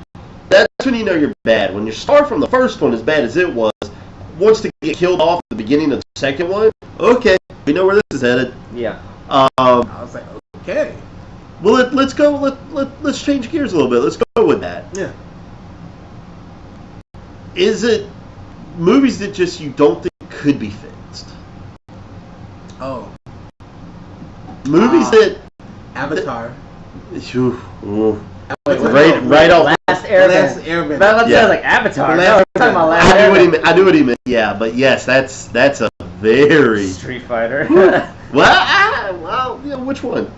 That's when you know you're bad. When you start from the first one as bad as it was, once to get killed off at the beginning of the second one, okay, we know where this is headed. Yeah. I was like, okay. Well, let's go. Let's change gears a little bit. Let's go with that. Yeah. Is it movies that just you don't think could be fixed? Oh. Movies that Avatar. Right off. Last Airbender. That sounds like Avatar. No, we're talking about Last Airbender. I knew what he meant. Yeah, but yes, that's a very Street Fighter. Which one?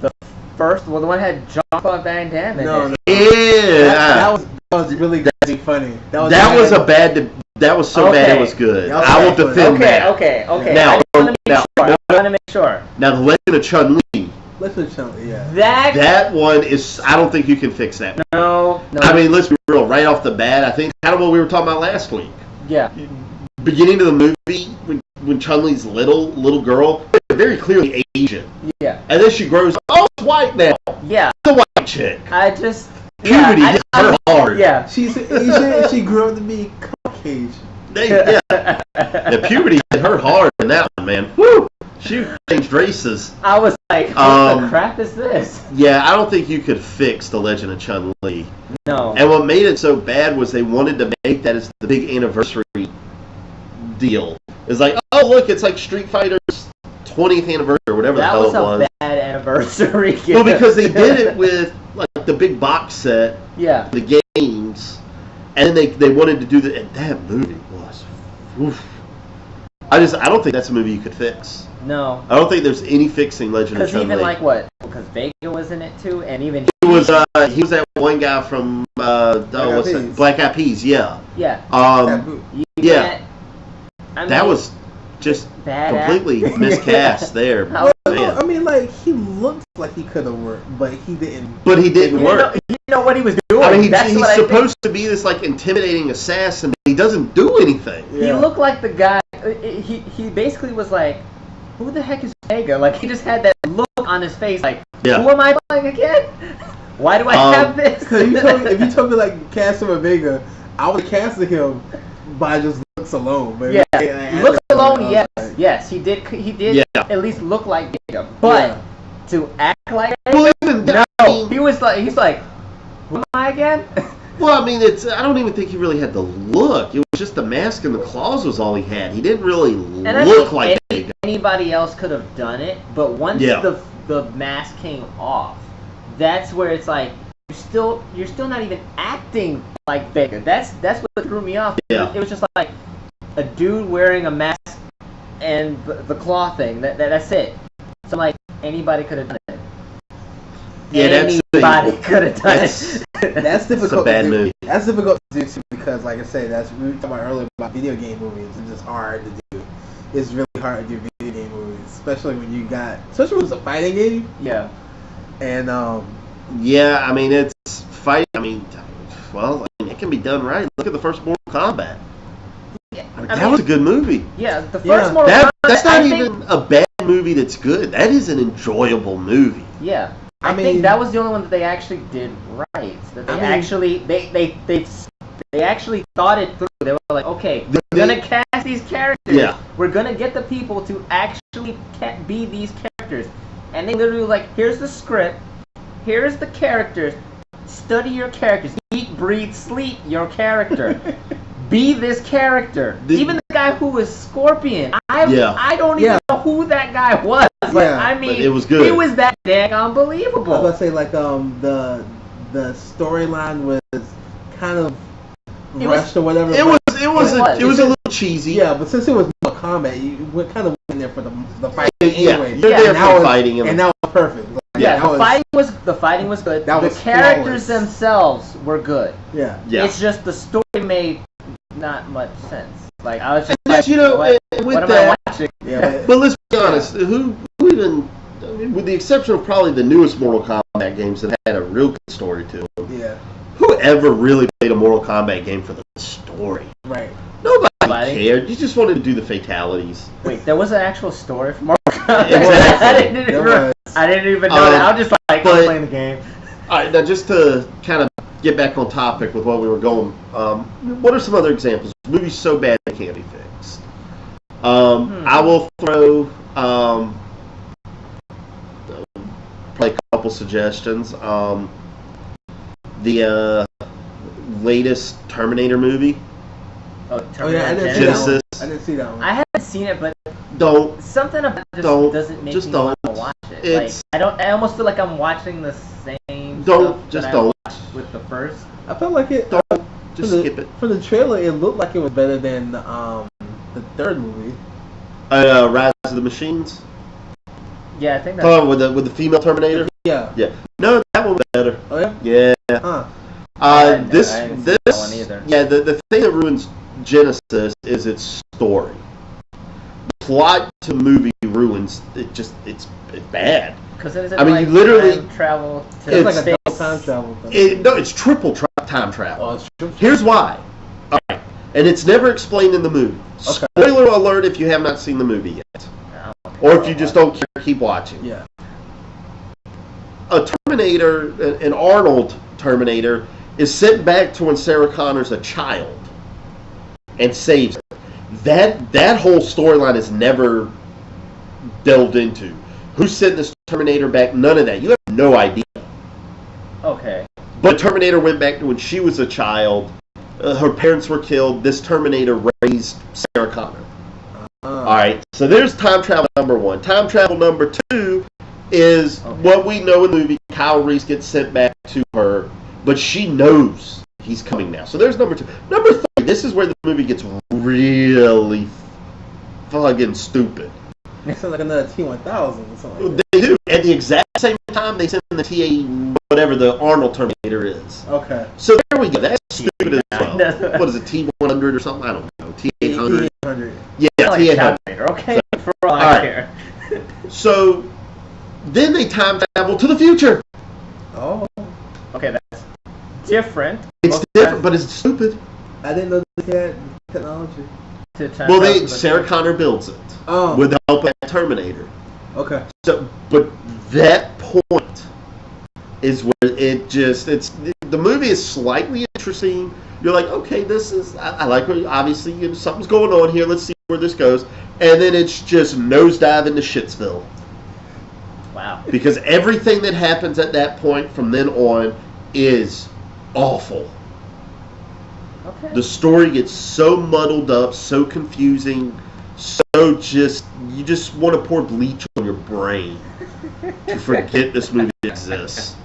The first, the one had Jean-Claude Van Damme in it. Yeah. That was really funny. That was so bad it was good. I will defend that. Okay. Now, I want to make sure. Now, the Legend of Chun-Li. That one is. I don't think you can fix that. No. I mean, let's be real. Right off the bat, I think kind of what we were talking about last week. Yeah. Beginning of the movie, when Chun-Li's little girl, very clearly Asian. Yeah. And then she grows. Oh, it's white now. Yeah. The white chick. I just. Puberty hit her hard. Yeah. She's Asian and she grew up to be Caucasian. The puberty hit her hard in that one, man. Woo! She changed races. I was like, what the crap is this? Yeah, I don't think you could fix The Legend of Chun-Li. No. And what made it so bad was they wanted to make that as the big anniversary deal. It's like, oh, look, it's like Street Fighter's 20th anniversary or whatever the hell it was. That was a bad anniversary. Well, because they did it with like the big box set, the games, and then they wanted to do that. And that movie was, oof. I don't think that's a movie you could fix. No. I don't think there's any fixing Legend of Chun-Li. Because even like what? Because Vega was in it too, and even he was that one guy from Black Eyed Peas. Yeah. Yeah. Yeah. That was just Bad completely miscast there. How- Man. I mean, like, he looked like he could have worked, but he didn't. But he didn't work. You know what he was doing. I mean, That's he's what supposed to be this like intimidating assassin. But he doesn't do anything. Yeah. He looked like the guy. He basically was like, "Who the heck is Vega?" Like he just had that look on his face, like, Yeah. "Who am I playing again? Why do I have this?" Because if you told me like cast him a Vega, I would have casted him by just looks alone. But Yeah, looks alone. I Yes, was like, yes, he did. He did Yeah. at least look like Vega, but Yeah. to act like Well, even no, that, I mean, he was like, he's like, "Who am I again?" well, I mean, I don't even think he really had the look. It was just the mask and the claws was all he had. He didn't really And I look think like Vega. anybody else could have done it, but once Yeah. the mask came off, that's where it's like you're still not even acting like Vega. That's what threw me off. Yeah. It was just like a dude wearing a mask and the claw thing. That's it. So like anybody could have done it. Yeah, Anybody could have done that's- it. That's difficult. bad to do. movie. That's difficult to do too, because, like I said, we were talking about earlier about video game movies. It's just hard to do. It's really hard to do video game movies, especially when when it's a fighting game. Yeah. And Yeah, I mean, it's fight. I mean, well, I mean, it can be done right. Look at the first Mortal Kombat. That was a good movie. Yeah, the first Yeah. Mortal Kombat, That's not I think- even a bad movie that's good. That is an enjoyable movie. Yeah, I mean- think that was the only one that they actually did right. That they I mean- actually they actually thought it through. They were like, okay, we're gonna cast these characters. Yeah. We're gonna get the people to actually be these characters, and they literally were like, here's the script, here's the characters. Study your characters. Eat, breathe, sleep your character. Be this character. Even the guy who was Scorpion, I don't even know who that guy was. Like, Yeah, I mean, but it was good. It was that dang I was unbelievable. about to say, like, the storyline was kind of It was- rushed or whatever. It was a little cheesy. Yeah, but since it was more combat, you went kind of went there for the fight Yeah, anyway. you're there And for that was- fighting. and that was perfect. Like, Yeah, that the fighting was good. That The was characters flawless. themselves were good. Yeah. Yeah. It's just the story made not much sense. Like I was just And like, you know, what with am that- I watching? Yeah, But let's be honest, who even, I mean, with the exception of probably the newest Mortal Kombat games that had a real good story to them, yeah, whoever really played a Mortal Kombat game for the story? right. Nobody Nobody. cared. You just wanted to do the fatalities. Wait, there was an actual story for Mortal Kombat. Exactly. I didn't even know that. I was just like, but- I'm playing the game. All right, now just to kind of get back on topic with what we were going, what are some other examples? Movies so bad they can't be fixed. I will throw probably a couple suggestions. The latest Terminator movie. Oh, Oh yeah, I didn't see Genesis. that one. I didn't see that one. I haven't seen it, but Don't. something about it just Don't. doesn't make Just me don't. want to watch it. It's- Like, I almost feel like I'm watching the same Don't. stuff Just that don't. I watched with the first. I felt like it. Don't. For Just the, skip it. For the trailer, it looked like it was better than the third movie. Rise of the Machines. Yeah, I think that's. Oh, with the female Terminator. Yeah. Yeah. No, that one was better. Oh yeah. Yeah. Huh. I didn't see This that one either. yeah, the thing that ruins Genesis is its story. The plot to movie ruins it. It's bad. Because it is I mean, like you literally- time travel to It's like a space. double time travel thing. No, it's triple time travel. Oh, it's true. Here's why. All right, and it's never explained in the movie. Okay. Spoiler alert if you have not seen the movie yet, or if you just don't care, keep watching. Yeah. A Terminator, an Arnold Terminator, is sent back to when Sarah Connor's a child and saves her. That whole storyline is never delved into. Who sent this Terminator back? None of that. You have no idea. Okay. But Terminator went back to when she was a child. Her parents were killed. This Terminator raised Sarah Connor. All right. So there's time travel number one. Time travel number two is what we know in the movie. Kyle Reese gets sent back to her, but she knows he's coming now. So there's number two. Number three. This is where the movie gets really fucking stupid. It sounds like another T-1000 or something. Like They do at the exact same time they send the TA, whatever the Arnold Terminator is. Okay. So there we go. That's stupid as well. No. What is it, T-100 or something? I don't know. T-800. T-800. Yeah, Like T-800. Terminator, okay? For all I Alright. care. So then they time travel to the future. Oh. Okay, that's different. It's Most different, but it's stupid. I didn't know they had technology. to time Well, travel to the Sarah future. Connor builds it Oh. with the help of Terminator. Okay. So, but that point is where the movie is slightly interesting. You're like, okay, this is, I like, obviously, something's going on here. Let's see where this goes. And then it's just nosedive into Shitsville. Wow. Because everything that happens at that point from then on is awful. Okay. The story gets so muddled up, so confusing, so you just want to pour bleach on your brain to forget this movie exists.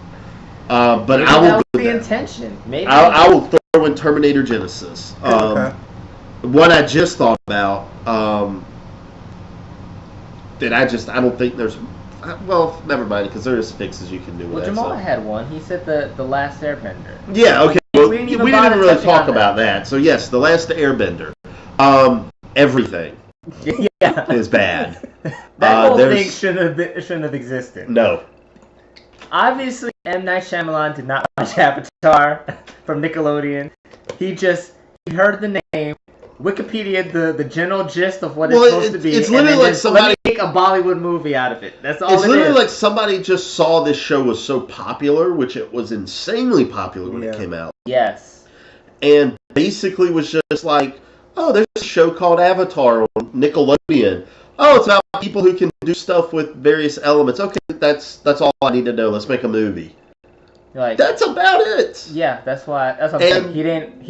But Maybe I will that was go the there. intention. Maybe. I will throw in Terminator Genesis. Okay. What I just thought about, that I don't think there's, well, never mind, because there is fixes you can do with Well, that. Jamal So. had one. He said the Last Airbender. Yeah, okay. Well, We we didn't didn't, even bother really touching talk on about that. So yes, The Last Airbender. Everything Yeah. is bad. That whole there's- thing shouldn't have existed. No. Obviously, M. Night Shyamalan did not watch Avatar from Nickelodeon. He heard the name, Wikipedia the general gist of what Well, it's supposed to be. it's and literally then like just somebody- let me make a Bollywood movie out of it. That's all It's it literally is. like somebody just saw this show was so popular, which it was insanely popular when it Yeah. came out, Yes. and basically was just like, oh, there's a show called Avatar on Nickelodeon. Oh, it's about people who can do stuff with various elements. Okay, that's all I need to know. Let's make a movie. Like, That's about it. yeah, that's what I'm saying. He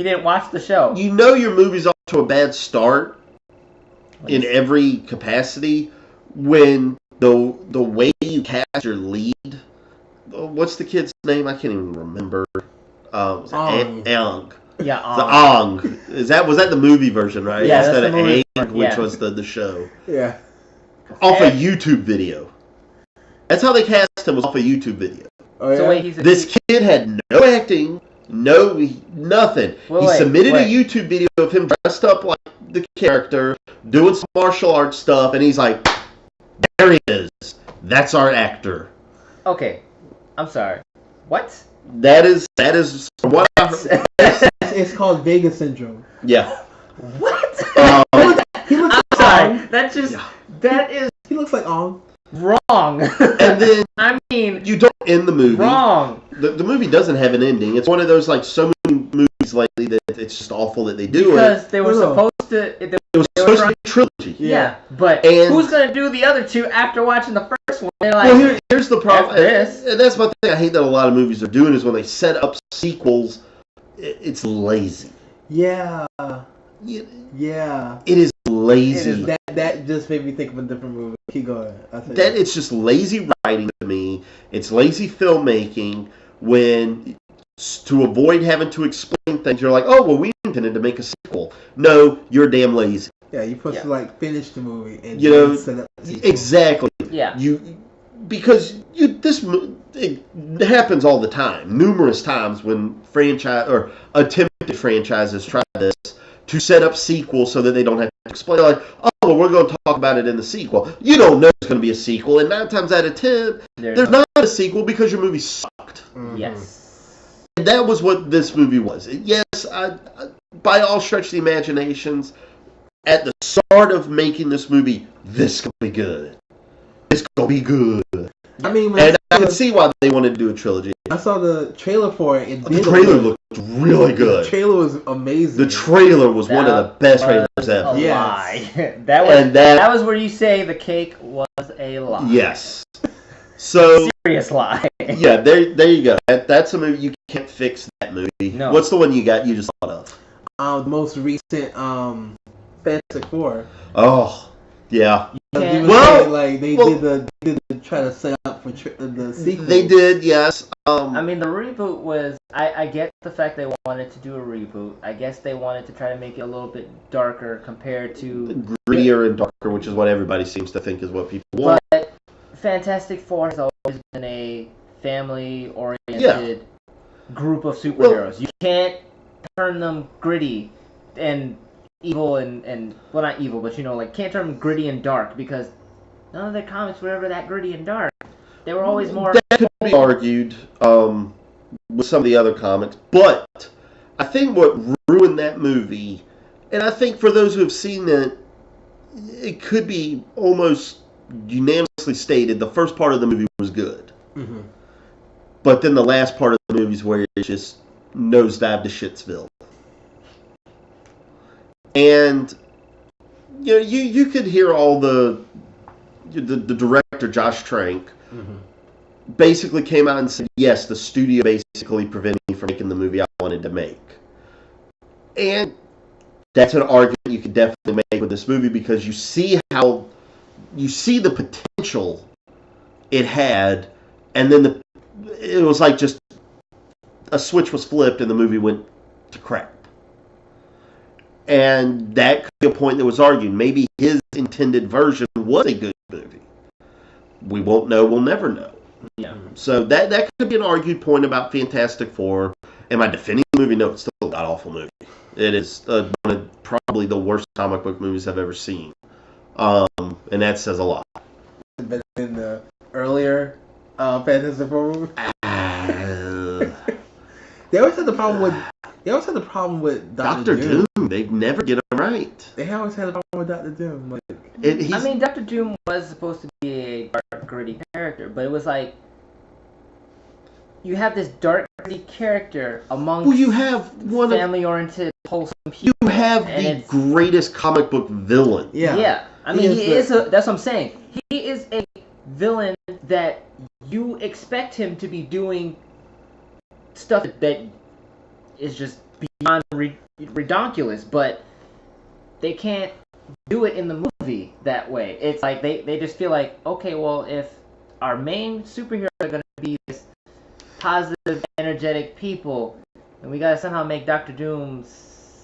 didn't watch the show. You know your movie's off to a bad start in every capacity when the way you cast your lead. What's the kid's name? I can't even remember. Was it Aang? Yeah, The Ong. Was that the movie version, right? Yeah, Instead that's of the movie Aang, version, which yeah. was the show. Yeah. Off a YouTube video. That's how they cast him, was off a YouTube video. Oh, yeah. So wait, he's a This kid had no acting, nothing. He Wait, submitted wait. a YouTube video of him dressed up like the character, doing some martial arts stuff, and he's like, there he is. That's our actor. Okay, I'm sorry. What? That is from what I heard. It's called Vegas syndrome. Yeah. What? He looks I'm like sorry. Ong. That is He looks like Ong. wrong. And then I mean, you don't end the movie. wrong. The movie doesn't have an ending. It's one of those, like, so many movies lately that it's just awful that they do Because it. they were No. supposed to. It was supposed to be a trilogy. Yeah, but And- who's gonna do the other two after watching the first one? They're like, Well, here's the problem. F this. And that's my thing I hate that a lot of movies are doing is when they set up sequels, it's lazy. Yeah. It Yeah. is lazy. It is That just made me think of a different movie. Keep going. That it's just lazy writing to me. It's lazy filmmaking when to avoid having to explain things. You're like, oh well, we intended to make a sequel. No, you're damn lazy. Yeah, you're supposed to like finish the movie and You know, set up the sequel. Exactly. yeah. It happens all the time, numerous times when franchise or attempted franchises try this to set up sequels so that they don't have to explain. Like, oh, well, we're going to talk about it in the sequel. You don't know it's going to be a sequel, and 9 times out of 10, there's not a sequel because your movie sucked. Mhm. Yes. And that was what this movie was. Yes, by all stretch of the imaginations, at the start of making this movie, this could be good. It's going to be good. I mean, And I can see why they wanted to do a trilogy. I saw the trailer for it. The trailer looked really The good. trailer was amazing. The trailer was one of the best trailers ever. A Yes. lie. that was where you say the cake was a lie. Yes. So, Serious lie. yeah, there you go. That's a movie. You can't fix that movie. No. What's the one you just thought of? The most recent Fantastic Four. Oh, yeah. can't- Well, like they well- did the try to set up for the sequel. They did, yes. I mean, the reboot was. I get the fact they wanted to do a reboot. I guess they wanted to try to make it a little bit darker compared to. Grittier and darker, which is what everybody seems to think is what people want. But Fantastic Four has always been a family-oriented group of superheroes. You can't turn them gritty and evil and well, not evil, but like can't turn them gritty and dark because none of their comics were ever that gritty and dark. They were always more. That could be argued with some of the other comics, but I think what ruined that movie, and I think for those who have seen it, it could be almost unanimously stated the first part of the movie was good. Mm-hmm. But then the last part of the movie is where it just nosedived to Shitsville. And you could hear all the director Josh Trank basically came out and said, yes, the studio basically prevented me from making the movie I wanted to make. And that's an argument you could definitely make with this movie because you see the potential it had, and then it was like just a switch was flipped and the movie went to crap. And that could be a point that was argued. Maybe his intended version was a good movie. We won't know. We'll never know. Yeah. So that could be an argued point about Fantastic Four. Am I defending the movie? No, it's still a god-awful movie. It is one of probably the worst comic book movies I've ever seen. And that says a lot. Better than the earlier Fantastic Four movie. They always had the problem with Doctor Doom. They never get him right. They always had a problem with Doctor Doom. Doctor Doom was supposed to be a dark, gritty character, but it was like you have this dark, gritty character amongst you have family-oriented, wholesome people. You have the greatest comic book villain. Yeah. I mean, he is. That's what I'm saying. He is a villain that you expect him to be doing stuff that is just beyond ridiculous, but they can't do it in the movie that way. It's like they just feel like, okay, well, if our main superheroes are going to be this positive, energetic people, and we got to somehow make Doctor Doom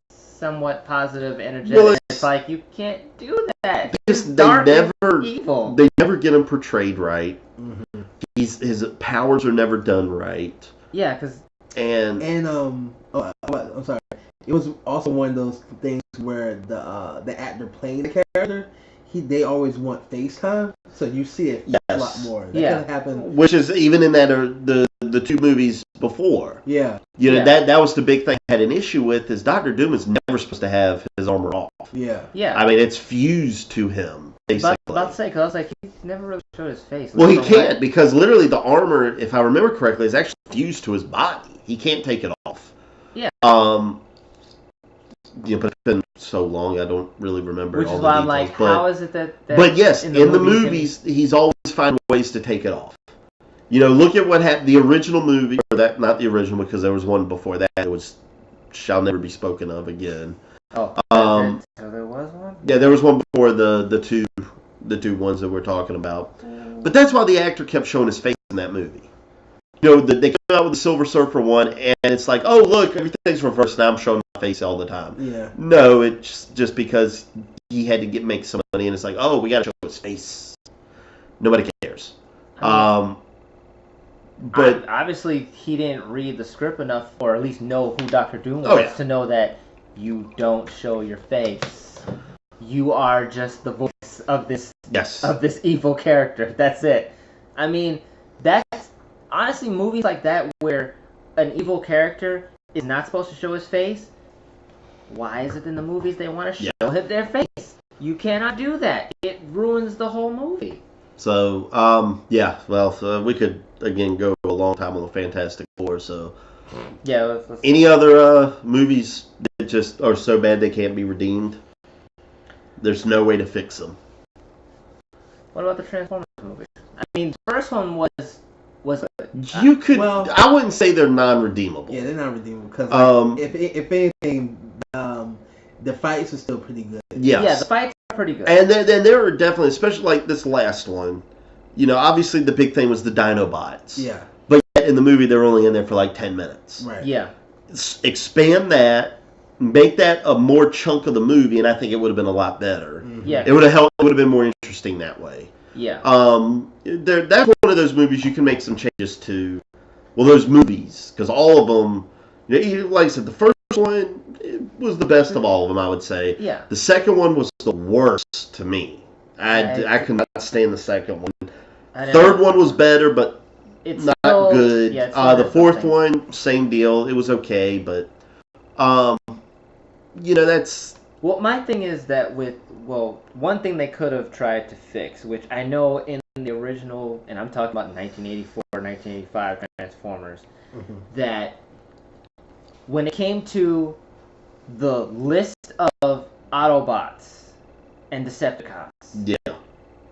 somewhat positive, energetic. Well, it's like you can't do that. He's dark and evil. They never get him portrayed right. Mm-hmm. His powers are never done right. Yeah, because I'm sorry. It was also one of those things where the actor playing the character, they always want FaceTime, so you see it a lot more. That kind of happened. Which is even in that the two movies before. Yeah. That was the big thing I had an issue with is Doctor Doom is never supposed to have his armor off. Yeah. Yeah. I mean, it's fused to him, basically. About to say, because I was like, he never really showed his face. Well, he can't, because literally the armor, if I remember correctly, is actually fused to his body. He can't take it off. Yeah. But it's been so long, I don't really remember all the details. Which is why I'm like, how is it that but yes, in the movies, he's always finding ways to take it off. Look at what happened. The original movie, not the original, because there was one before that. It was Shall Never Be Spoken of Again. Oh, so there was one? Yeah, there was one before the two ones that we're talking about. But that's why the actor kept showing his face in that movie. They come out with the Silver Surfer one, and it's like, oh, look, everything's reversed. Now I'm showing my face all the time. Yeah. No, it's just because he had to make some money, and it's like, oh, we got to show his face. Nobody cares. But obviously, he didn't read the script enough, or at least know who Doctor Doom was, to know that you don't show your face. You are just the voice of this evil character. That's it. I mean, that's honestly movies like that where an evil character is not supposed to show his face. Why is it in the movies they want to show him their face? You cannot do that. It ruins the whole movie. So, we could, again, go a long time on the Fantastic Four, so... Yeah, let's any other movies that just are so bad they can't be redeemed? There's no way to fix them. What about the Transformers movies? I mean, the first one was you could... I wouldn't say they're non-redeemable. Yeah, they're not redeemable, because if anything, the fights are still pretty good. Yes. Yeah, the fights are pretty good. And then there are definitely, especially like this last one, obviously the big thing was the Dinobots. Yeah. But yet in the movie they're only in there for like 10 minutes. Right. Yeah. Expand that, make that a more chunk of the movie, and I think it would have been a lot better. Mm-hmm. Yeah. It would have helped. It would have been more interesting that way. Yeah. That's one of those movies you can make some changes to. Well, those movies, because all of them, like I said, the first one was the best of all of them, I would say. Yeah. The second one was the worst to me. I could not stand the second one. Third one was better, but it's not still, good. Yeah, The fourth one, same deal. It was okay, but that's. Well, my thing is that one thing they could have tried to fix, which I know in the original, and I'm talking about 1984, 1985 Transformers, that when it came to the list of Autobots and Decepticons, Yeah.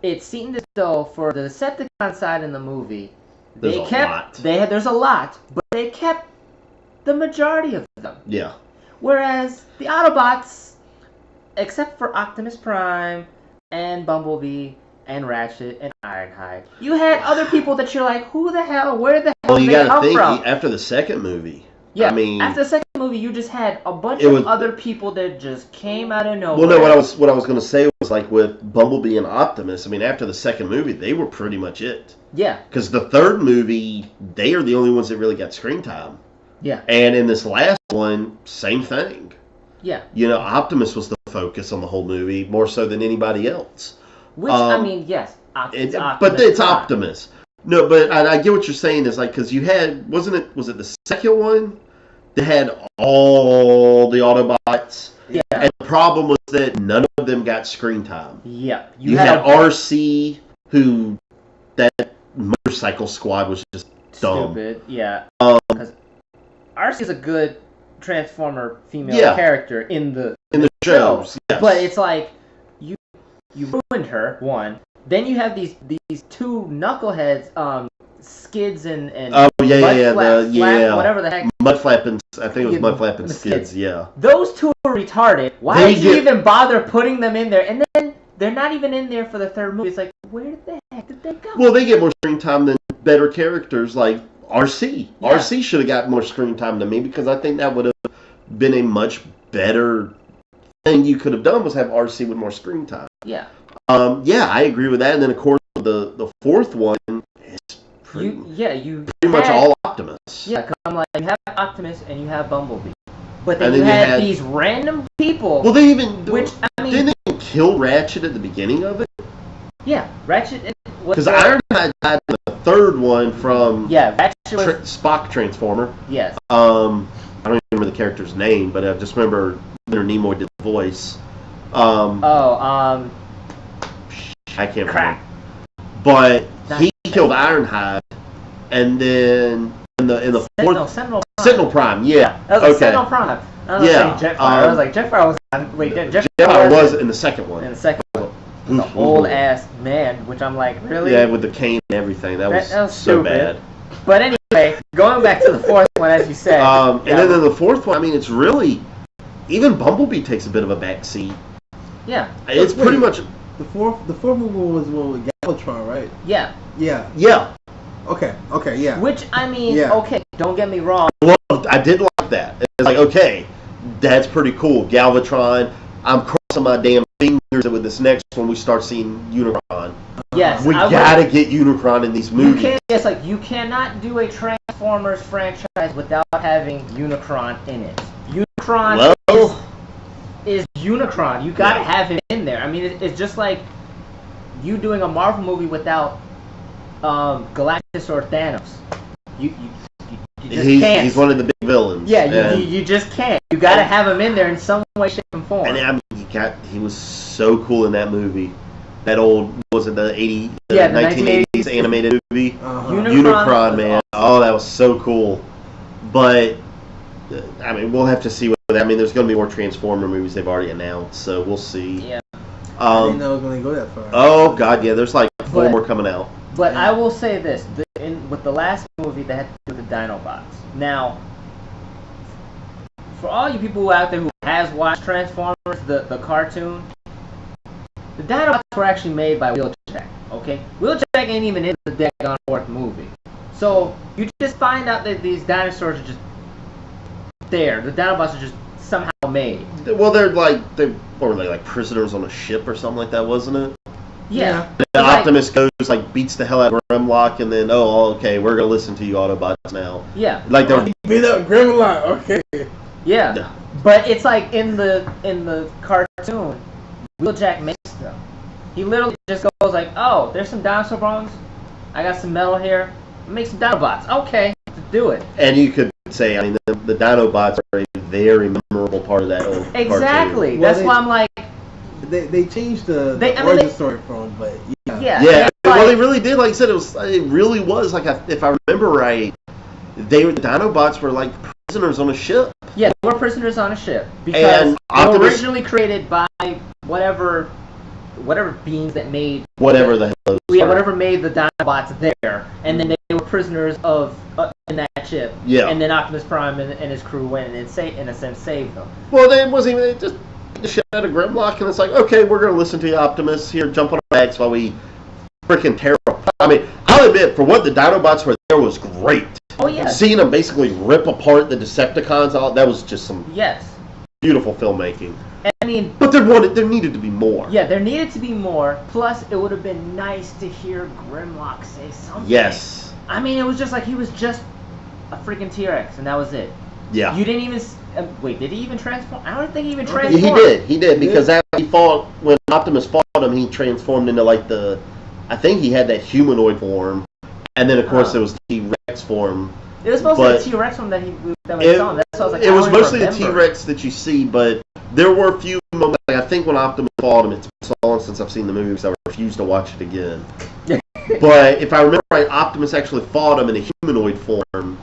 it seemed as though for the Decepticon side in the movie, There's a lot, but they kept the majority of them. Yeah. Whereas the Autobots, except for Optimus Prime and Bumblebee and Ratchet and Ironhide, you had other people that you're like, who the hell? Where the hell did they come from? After the second movie. Yeah, I mean, after the second movie, you just had a bunch of other people that just came out of nowhere. Well, no, what I was going to say was like with Bumblebee and Optimus. I mean, after the second movie, they were pretty much it. Yeah. Because the third movie, they are the only ones that really got screen time. Yeah. And in this last one, same thing. Yeah. Optimus was the focus on the whole movie more so than anybody else. Which I mean, yes, Optimus. But it's Optimus. No, but I get what you're saying. Is like because you had was it the second one that had all the Autobots? Yeah. And the problem was that none of them got screen time. Yeah. You had RC, who that motorcycle squad was just dumb. Stupid. Yeah. Because RC is a good Transformer female character in the shows. Yes. But it's like you ruined her, one. Then you have these two knuckleheads, Skids and whatever the heck. Mudflap and I think it was Mudflap and Skids. Yeah. Those two are retarded. Why did you even bother putting them in there? And then they're not even in there for the third movie. It's like, where the heck did they go? Well, they get more screen time than better characters like RC. Yeah. RC should have got more screen time than me because I think that would have been a much better thing you could have done was have RC with more screen time. Yeah. I agree with that. And then of course the fourth one is pretty much all Optimus. Yeah, because I'm like, you have Optimus and you have Bumblebee, but then you had these random people. Well, they even didn't they kill Ratchet at the beginning of it. Yeah, Ratchet. Because Ironhide died in the third one from Ratchet Spock Transformer. Yes. I don't even remember the character's name, but I just remember Leonard Nimoy did the voice. I can't remember. But he killed Ironhide, and then in the fourth Sentinel Prime. Yeah. That was Sentinel Prime. I was Jetfire. I was like Jetfire was Jetfire was in the second one. In the second one. The old ass man, which I'm like, really? Yeah, with the cane and everything. That was so bad. But anyway, going back to the fourth one, as you said. And then in the fourth one, I mean, it's really even Bumblebee takes a bit of a backseat. Yeah. It's pretty much the fourth movie was one with Galvatron, right? Yeah. Yeah. Yeah. Okay, yeah. Which, I mean, okay, don't get me wrong. Well, I did like that. It's like, okay, that's pretty cool. Galvatron, I'm crossing my damn fingers that with this next one we start seeing Unicron. Yes. We gotta get Unicron in these movies. You cannot do a Transformers franchise without having Unicron in it. Unicron is Unicron. You gotta have him in there. I mean, it's just like you doing a Marvel movie without Galactus or Thanos. You just can't. He's one of the big villains. Yeah, you just can't. You gotta have him in there in some way, shape, and form. And I mean, he was so cool in that movie. That old, was it the 1980s animated movie? Unicron, man. Awesome. Oh, that was so cool. But, I mean, we'll have to see what that. I mean, there's going to be more Transformer movies they've already announced, so we'll see. Yeah. I didn't know it was going to go that far. Oh, God, yeah. There's like 4 more coming out. But I will say this. With the last movie, they had to do the Dinobots. Now, for all you people out there who has watched Transformers, the cartoon, the Dinobots were actually made by Wheelcheck, okay? Wheelcheck ain't even in the daggone fourth movie. So, you just find out that these dinosaurs are just there. The Dinobots are just somehow made. Well, they were like prisoners on a ship or something like that, wasn't it? Yeah. And then Optimus goes, like, beats the hell out of Grimlock, and then, oh, okay, we're going to listen to you Autobots now. Yeah. Like, they're... Beat up Grimlock, okay. Yeah. But it's like, in the cartoon, Wheeljack makes them. He literally just goes like, oh, there's some dinosaur bones. I got some metal here. Make some Dinobots. Okay, do it. And you could say, I mean, the Dinobots are a very memorable part of that old Exactly. cartoon. That's why I'm like... They changed the origin story for him, but yeah. Yeah. Well, like, they really did. Like I said, it really was like if I remember right, the Dinobots were like prisoners on a ship. Yeah, they were prisoners on a ship because they were originally created by whatever beings that made whatever the hell. Yeah, whatever made the Dinobots there, and then they were prisoners in that ship. Yeah. And then Optimus Prime and his crew went and in a sense saved them. Well, then it wasn't even just the shit out of Grimlock, and it's like, okay, we're gonna listen to you, Optimus. Here, jump on our backs while we freaking tear apart. I mean, I'll admit, for what the Dinobots were there was great. Oh yeah. Seeing them basically rip apart the Decepticons, that was just some beautiful filmmaking. I mean, but there needed to be more. Yeah, there needed to be more. Plus, it would have been nice to hear Grimlock say something. Yes. I mean, it was just like he was just a freaking T-Rex, and that was it. Yeah. You didn't even... wait, did he even transform? I don't think he even transformed. He did, because after when Optimus fought him, he transformed into like I think he had that humanoid form, and then of course it was T-Rex form. It was mostly the T-Rex form that we saw. That's why I was like, it was mostly the T-Rex that you see, but there were a few moments, like I think when Optimus fought him, it's been so long since I've seen the movie, so I refuse to watch it again. But if I remember right, Optimus actually fought him in a humanoid form,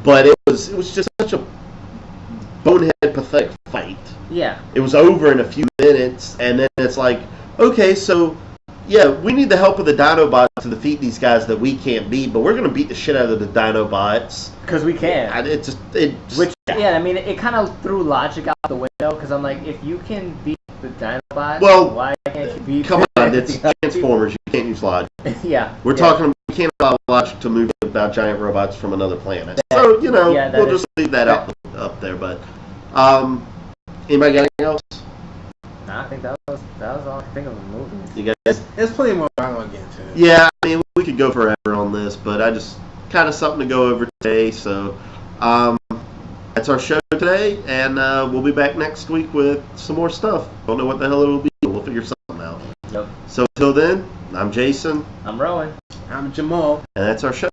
but it was just such a bonehead, pathetic fight. Yeah. It was over in a few minutes, and then it's like, okay, so, yeah, we need the help of the Dinobots to defeat these guys that we can't beat, but we're going to beat the shit out of the Dinobots. Because we can. Yeah, I mean, it kind of threw logic out the window, because I'm like, if you can beat the Dinobots, why can't you beat come on, it's Transformers, you can't use logic. Yeah. We can't allow logic to move about giant robots from another planet. So, we'll just leave that up there, but, anybody got anything else? I think that was all I can think of the movie. You guys? There's plenty more I want to get into. Yeah, I mean, we could go forever on this, but I just kind of something to go over today, so, that's our show today, and we'll be back next week with some more stuff. Don't know what the hell it'll be, but we'll figure something out. Yep. So until then, I'm Jason. I'm Rowan. I'm Jamal. And that's our show.